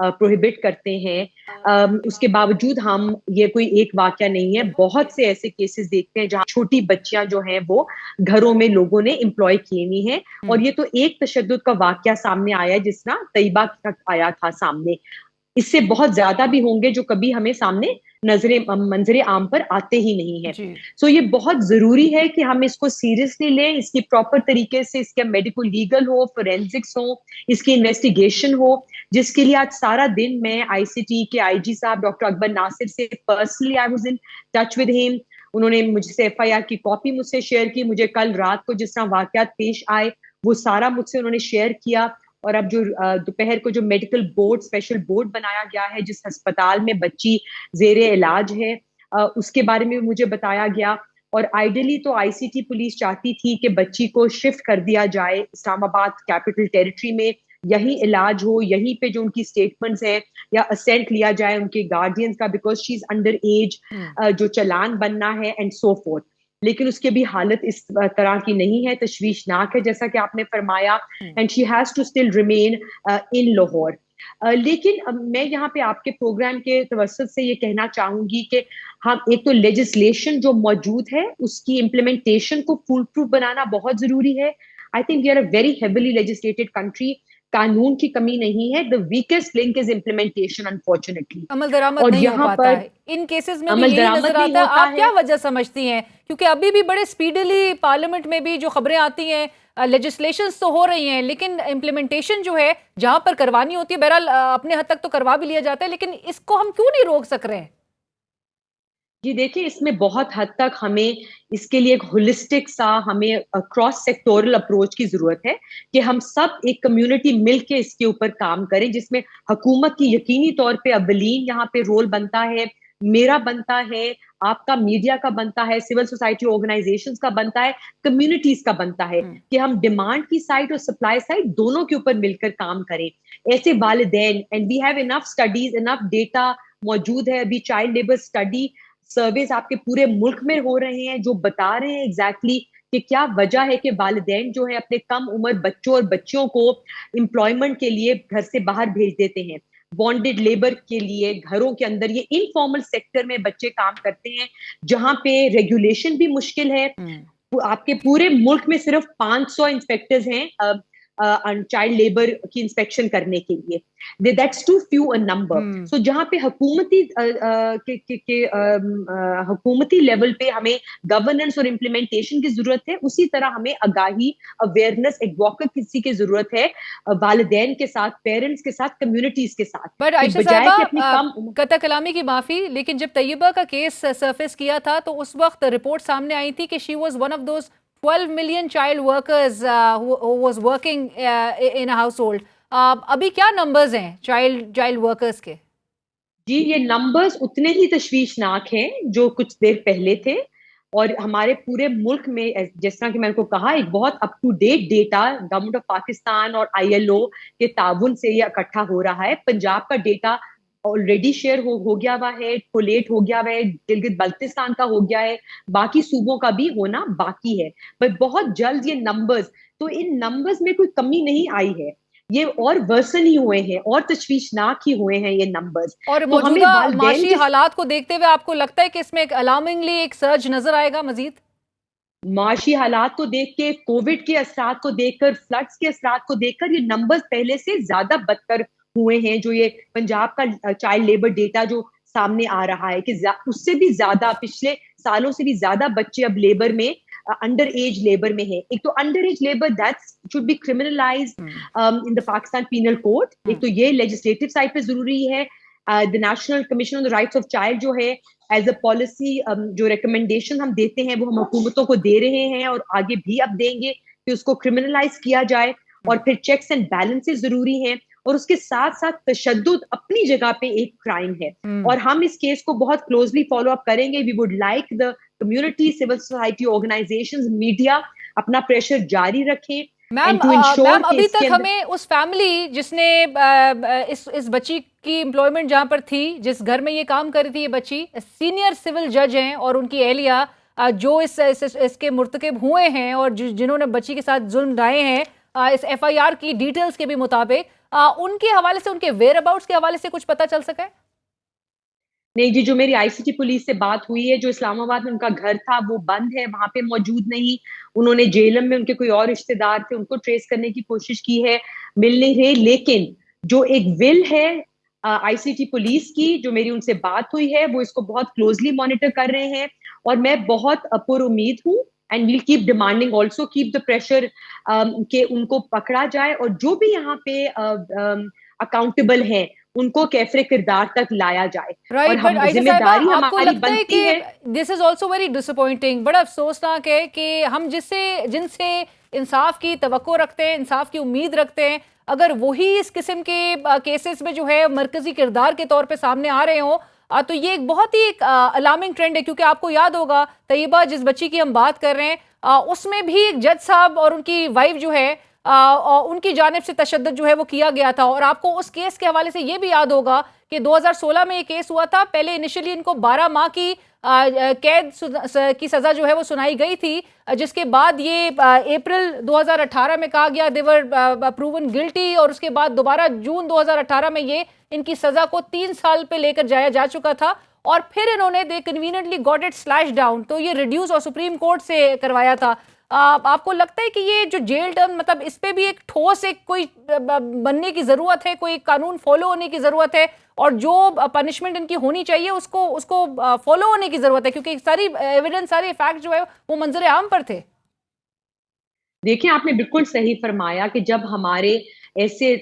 प्रोहिबिट करते हैं, उसके बावजूद हम ये कोई एक वाकया नहीं है, बहुत से ऐसे केसेस देखते हैं जहाँ छोटी बच्चियां जो हैं वो घरों में लोगों ने एम्प्लॉय किए हुई हैं। और ये तो एक तशद्दुद का वाकया सामने आया जिस तरह तैयबा तक आया था सामने, इससे बहुत ज्यादा भी होंगे जो कभी हमें सामने मंजरे आम पर आते ही नहीं है। सो ये बहुत जरूरी है कि हम इसको सीरियसली लें, इसकी प्रॉपर तरीके से इसके मेडिकल लीगल हो, फोरेंसिक्स हो, इसकी इन्वेस्टिगेशन हो, जिसके लिए आज सारा दिन मैं ICT के IG साहब डॉक्टर अकबर नासिर से personally I was in touch with him. उन्होंने मुझसे FIR की कॉपी मुझसे शेयर की। मुझे कल रात को जिस तरह वाकयात पेश आए वो सारा मुझसे उन्होंने शेयर किया। और अब जो दोपहर को जो मेडिकल बोर्ड, स्पेशल बोर्ड बनाया गया है जिस अस्पताल में बच्ची जेरे इलाज है, उसके बारे में मुझे बताया गया। और आइडियली तो आईसीटी पुलिस चाहती थी कि बच्ची को शिफ्ट कर दिया जाए इस्लामाबाद कैपिटल टेरिटरी में, यही इलाज हो, यहीं पे जो उनकी स्टेटमेंट्स हैं या असेंट लिया जाए उनके गार्डियंस का, because she is under as, जो चालान बनना है एंड सो फोर्थ। लेकिन उसकी भी हालत इस तरह की नहीं है, तशवीशनाक है जैसा कि आपने फरमाया, and she has to still remain in Lahore. लेकिन मैं यहाँ पे आपके प्रोग्राम के तवस्सुत से ये कहना चाहूंगी कि हम एक तो लेजिस्लेशन जो मौजूद है उसकी इम्प्लीमेंटेशन को फुल प्रूफ बनाना बहुत जरूरी है। I think we are a very heavily legislated country, कानून की कमी नहीं है, the weakest link is implementation unfortunately. अमल दरामद नहीं हो पाता है इन केसेस में भी, यही नजर आता है। आप क्या वजह समझती हैं? क्योंकि अभी भी बड़े स्पीडली पार्लियामेंट में भी जो खबरें आती हैं, लेजिस्लेशंस तो हो रही हैं, लेकिन इम्प्लीमेंटेशन जो है जहां पर करवानी होती है, बहरहाल अपने हद तक तो करवा भी लिया जाता है, लेकिन इसको हम क्यों नहीं रोक सक रहे हैं? जी देखिए, इसमें बहुत हद तक हमें इसके लिए एक होलिस्टिक सा, हमें क्रॉस सेक्टोरल अप्रोच की जरूरत है कि हम सब एक कम्युनिटी मिलके इसके ऊपर काम करें, जिसमें हुकूमत की यकीनी तौर पे अव्वलीन यहाँ पे रोल बनता है, मेरा बनता है, आपका मीडिया का बनता है, सिविल सोसाइटी ऑर्गेनाइजेशंस का बनता है, कम्युनिटीज का बनता है कि हम डिमांड की साइड और सप्लाई साइड दोनों के ऊपर मिलकर काम करें। ऐसे वालिदैन, and we have enough studies, enough data मौजूद है, अभी चाइल्ड लेबर स्टडी सर्वेस आपके पूरे मुल्क में हो रहे हैं जो बता रहे हैं एग्जैक्टली कि क्या वजह है कि वालिदैन जो है अपने कम उम्र बच्चों और बच्चियों को एम्प्लॉयमेंट के लिए घर से बाहर भेज देते हैं, बॉन्डेड लेबर के लिए घरों के अंदर, ये इनफॉर्मल सेक्टर में बच्चे काम करते हैं जहां पे रेगुलेशन भी मुश्किल है। आपके पूरे मुल्क में सिर्फ 500 इंस्पेक्टर्स हैं चाइल्ड लेबर की इंस्पेक्शन करने के लिए, that's too few a number. So जहां पे हुकूमती लेवल पे हमें गवर्नेंस और इम्प्लीमेंटेशन की जरूरत है, उसी तरह हमें आगाही, अवेयरनेस, एडवोकेसी की जरूरत है वालिदैन के साथ, पेरेंट्स के साथ, कम्युनिटीज के साथ। पर आयशा साहबा, कता कलामी की माफी, लेकिन जब तैयबा का केस सरफेस किया था तो उस वक्त रिपोर्ट सामने आई थी कि she was one of those 12 million child workers who was working in a household. अभी क्या नंबर्स हैं चाइल्ड वर्कर्स के? जी, ये नंबर्स उतने ही तशवीशनाक हैं जो कुछ देर पहले थे, और हमारे पूरे मुल्क में जिस तरह कि मैंने को कहा, एक बहुत up to date data government of Pakistan और ILO के ताउन से ये इकट्ठा हो रहा है। पंजाब का डेटा ऑलरेडी शेयर हो गया हुआ है, कोलेट हो गया हुआ है, गिलगित बल्तिस्तान का हो गया है, बाकी सूबों का भी होना बाकी है, पर बहुत जल्द ये नंबर्स, तो इन नंबर्स में कोई कमी नहीं आई है, ये और वर्सन ही हुए हैं और तशवीशनाक ही हुए हैं ये नंबर्स। और तो मौजूदा माशी हालात को देखते हुए आपको लगता है कि इसमें एक अलार्मिंगली एक सर्ज नजर आएगा मजीद? माशी हालात को देख के, कोविड के असरात को देखकर, फ्लड्स के असरात को देखकर, ये नंबर्स पहले से ज्यादा बदतर हुए हैं। जो ये पंजाब का चाइल्ड लेबर डेटा जो सामने आ रहा है कि उससे भी ज्यादा, पिछले सालों से भी ज्यादा बच्चे अब लेबर में, अंडर एज लेबर में है। एक तो under age labour that should be criminalised in the Pakistan penal code. एक तो ये लेजिस्लेटिव साइड पे जरूरी है। The National Commission on the Rights of Child जो है एज अ पॉलिसी, जो रिकमेंडेशन हम देते हैं वो हम हुकूमतों को दे रहे हैं और आगे भी अब देंगे कि उसको क्रिमिनलाइज किया जाए। और फिर चेक्स एंड बैलेंसेस जरूरी हैं, और उसके साथ साथ तशद्दुद अपनी जगह पे एक क्राइम है, और हम इस केस को बहुत क्लोजली फॉलो अप करेंगे। We would like the community, civil society organisations, media अपना प्रेशर जारी रखें। मैम, अभी तक हमें उस फैमिली जिसने इस बच्ची की एम्प्लॉयमेंट जहां पर थी, जिस घर में ये काम कर रही थी ये बच्ची, सीनियर सिविल जज हैं और उनकी एहलिया जो इसके मुर्तकिब हुए हैं और जिन्होंने बच्ची के साथ जुल्म ढाए हैं, इस FIR की डिटेल्स के भी मुताबिक, उनके हवाले से, उनके वेयर अबाउट्स के हवाले से कुछ पता चल सका है? नहीं जी, जो मेरी ICT पुलिस से बात हुई है, जो इस्लामाबाद में उनका घर था वो बंद है, वहां पे मौजूद नहीं। उन्होंने जेलम में उनके कोई और रिश्तेदार थे, उनको ट्रेस करने की कोशिश की है, मिल नहीं रहे। लेकिन जो एक विल है ICT पुलिस की, जो मेरी उनसे बात हुई है, वो इसको बहुत क्लोजली मॉनिटर कर रहे हैं, और मैं बहुत पुरुम्मीद हूँ, and we'll keep demanding also, keep the pressure के उनको पकड़ा जाए, और जो भी यहाँ पे अकाउंटेबल हैं उनको कैफरे किरदार तक लाया जाए। और हम जिम्मेदारी हमारी बनती है। This is also very disappointing, बड़ा अफसोसनाक है कि हम जिनसे इंसाफ की तवक्को रखते हैं, इंसाफ की उम्मीद रखते हैं, अगर वही इस किस्म के केसेस में जो है मरकजी किरदार के तौर पे सामने आ रहे हों, तो ये एक बहुत ही एक अलार्मिंग ट्रेंड है। क्योंकि आपको याद होगा तैयबा जिस बच्ची की हम बात कर रहे हैं, उसमें भी एक जज साहब और उनकी वाइफ जो है उनकी जानिब से तशद्दुद जो है वो किया गया था। और आपको उस केस के हवाले से ये भी याद होगा कि 2016 में ये केस हुआ था। पहले इनिशियली इनको 12 माह की कैद की सजा जो है वो सुनाई गई थी, जिसके बाद ये अप्रैल 2018 में कहा गया देवर प्रूवन गिल्टी, और उसके बाद दोबारा जून 2018 में ये इनकी सजा को 3 साल पे लेकर जाया जा चुका था। और फिर इन्होंने they conveniently got it slashed down, तो ये रिड्यूस और सुप्रीम कोर्ट से करवाया था। आपको लगता है कि ये जो जेल टर्म, मतलब इस पे भी एक ठोस एक कोई बनने की जरूरत है, कोई कानून फॉलो होने की जरूरत है, और जो पनिशमेंट इनकी होनी चाहिए उसको फॉलो होने की जरूरत है, क्योंकि सारी एविडेंस, सारे फैक्ट जो है वो मंजर आम पर थे। देखिए, आपने बिल्कुल सही फरमाया कि जब हमारे ऐसे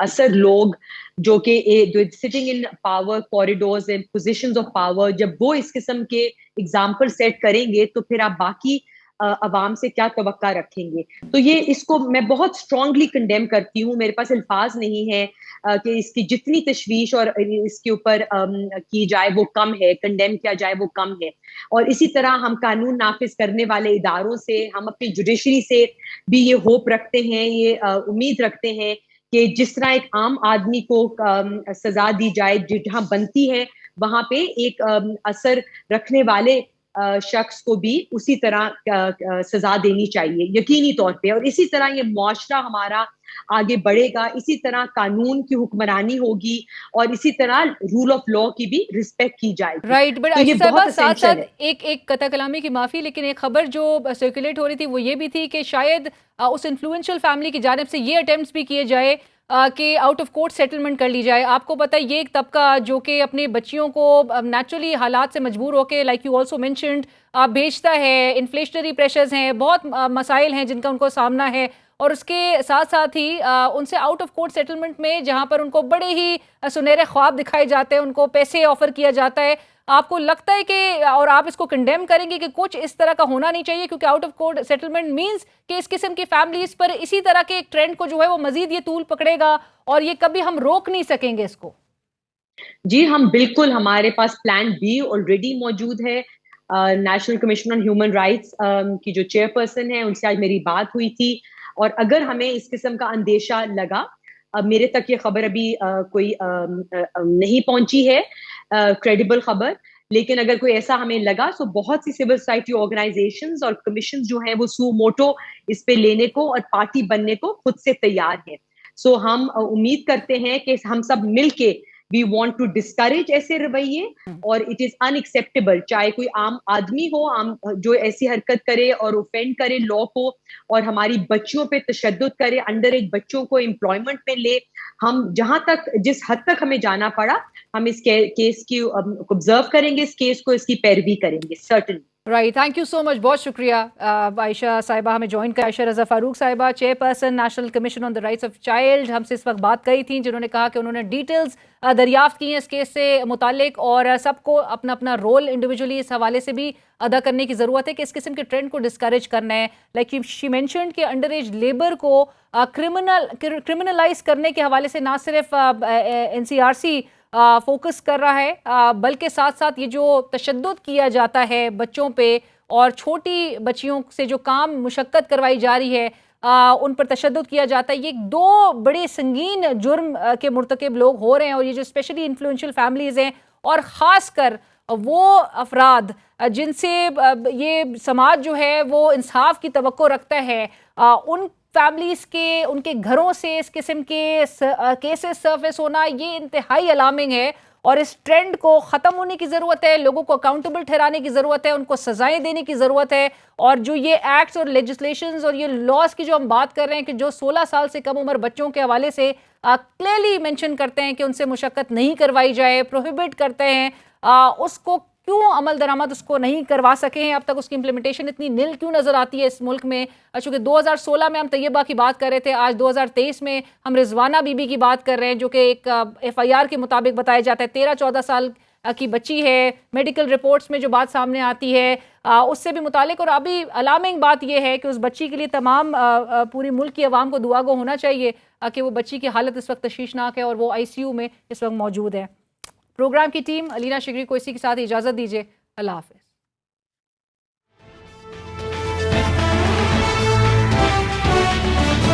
असर लोग जो कि sitting in power corridors and positions of power, जब वो इस किस्म के एग्जाम्पल सेट करेंगे तो फिर आप बाकी अवाम से क्या तवक्का रखेंगे। तो ये इसको मैं बहुत स्ट्रांगली कंडेम करती हूँ। मेरे पास अल्फाज नहीं है कि इसकी जितनी तशवीश और इसके ऊपर की जाए वो कम है, कंडेम किया जाए वो कम है। और इसी तरह हम कानून नाफिज करने वाले इदारों से, हम अपनी जुडिशरी से भी ये होप रखते हैं, ये उम्मीद रखते हैं कि जिस तरह एक आम आदमी को सजा दी जाए जहां बनती है, वहां पे एक असर रखने वाले शख्स को भी उसी तरह सजा देनी चाहिए यकीनी तौर पे। और इसी तरह ये मुआशरा हमारा आगे बढ़ेगा, इसी तरह कानून की हुक्मरानी होगी और इसी तरह रूल ऑफ लॉ की भी रिस्पेक्ट की जाएगी। राइट, बट तो साथ साथ एक कता कलामी की माफी, लेकिन एक खबर जो सर्कुलेट हो रही थी वो ये भी थी कि शायद उस इन्फ्लुएंशियल फैमिली की जानिब से ये अटेम्प्ट्स भी किए जाए कि आउट ऑफ कोर्ट सेटलमेंट कर ली जाए। आपको पता है ये एक तबका जो कि अपने बच्चियों को नेचुरली हालात से मजबूर होकर, लाइक यू ऑल्सो मेंशन्ड, भेजता है। इन्फ्लेशनरी प्रेशर्स हैं, बहुत मसाइल हैं जिनका उनको सामना है, और उसके साथ साथ ही उनसे आउट ऑफ कोर्ट सेटलमेंट में जहां पर उनको बड़े ही सुनहरे ख्वाब दिखाए जाते हैं, उनको पैसे ऑफर किया जाता है। आपको लगता है कि, और आप इसको कंडेम करेंगे कि कुछ इस तरह का होना नहीं चाहिए, क्योंकि out of court settlement means कि इस किस्म की फैमिलीज पर इसी तरह के एक ट्रेंड को जो है वो मजीद ये तूल पकड़ेगा और ये कभी हम रोक नहीं सकेंगे इसको। जी, हम बिल्कुल, हमारे पास प्लान बी ऑलरेडी मौजूद है। National Commission on human rights की जो चेयरपर्सन है उनसे आज मेरी बात हुई थी, और अगर हमें इस किस्म का अंदेशा लगा, मेरे तक ये खबर अभी कोई नहीं पहुंची है, क्रेडिबल खबर, लेकिन अगर कोई ऐसा हमें लगा तो बहुत सी सिविल सोसाइटी ऑर्गेनाइजेशंस और कमीशन जो हैं वो सू मोटो इस पे लेने को और पार्टी बनने को खुद से तैयार हैं। सो हम उम्मीद करते हैं कि हम सब मिलके वी वांट टू डिस्करेज ऐसे रवैये, और इट इज अनएक्सेप्टेबल, चाहे कोई आम आदमी हो, आम जो ऐसी हरकत करे और ऑफेंड करे लॉ को और हमारी बच्चियों पे तशद्दुद करे, अंडर एज बच्चों को एम्प्लॉयमेंट में ले। हम जहां तक, जिस हद तक हमें जाना पड़ा, हम इस केस की ऑब्जर्व करेंगे, इस केस को, इसकी पैरवी करेंगे, certainly. Right, thank you so much, बहुत शुक्रिया आयशा साहिबा हमें ज्वाइन कर। आयशा रजा फारूक साहिबा, chairperson National Commission on the Rights of child, हमसे इस वक्त बात करी थी, जिन्होंने कहा कि उन्होंने डिटेल्स दरियाफ्त की हैं इस केस से मुतालिक, और सबको अपना अपना रोल इंडिविजुअली इस हवाले से भी अदा करने की ज़रूरत है कि इस किस्म के ट्रेंड को डिस्करेज करना है। लाइक शी मेंशन्ड कि अंडर एज लेबर को क्रिमिनलाइज करने के हवाले से ना सिर्फ NCRC फोकस कर रहा है, बल्कि साथ साथ ये जो तशद्दुद किया जाता है बच्चों पे और छोटी बच्चियों से जो काम मुशक्कत करवाई जा रही है, उन पर तशद्दुद किया जाता है, ये दो बड़े संगीन जुर्म के मुर्तकिब लोग हो रहे हैं। और ये जो स्पेशली इन्फ्लुएंशियल फैमिलीज़ हैं, और ख़ास कर वो अफराद जिनसे ये समाज जो है वो इंसाफ की तवक्को रखता है, उन फैमिलीज के, उनके घरों से इस किस्म के केसेस सर्फेस होना ये इंतहाई अलार्मिंग है। और इस ट्रेंड को ख़त्म होने की ज़रूरत है, लोगों को अकाउंटेबल ठहराने की ज़रूरत है, उनको सज़ाएं देने की ज़रूरत है। और जो ये एक्ट्स और लेजिस्लेशंस और ये लॉज की जो हम बात कर रहे हैं कि जो 16 साल से कम उम्र बच्चों के हवाले से क्लियरली मेंशन करते हैं कि उनसे मुशक्कत नहीं करवाई जाए, प्रोहिबिट करते हैं, उसको क्यों अमल दरामद उसको नहीं करवा सके हैं अब तक, उसकी इम्प्लीमेंटेशन इतनी नील क्यों नजर आती है इस मुल्क में। चूंकि 2016 में हम तैयबा की बात कर रहे थे, आज 2023 में हम रिजवाना बीबी की बात कर रहे हैं, जो कि एक FIR के मुताबिक बताया जाता है 13-14 साल की बच्ची है, मेडिकल रिपोर्ट्स में जो बात सामने आती है उससे भी मुतालिक, और अभी अलार्मिंग बात यह है कि उस बच्ची के लिए तमाम पूरी मुल्क की आवाम को दुआ गो होना चाहिए कि वो बच्ची की हालत इस वक्त तशवीशनाक है और वो ICU में इस वक्त मौजूद है। प्रोग्राम की टीम अलीना शिगरी को इसी के साथ इजाज़त दीजिए। अल्लाह हाफ़िज़।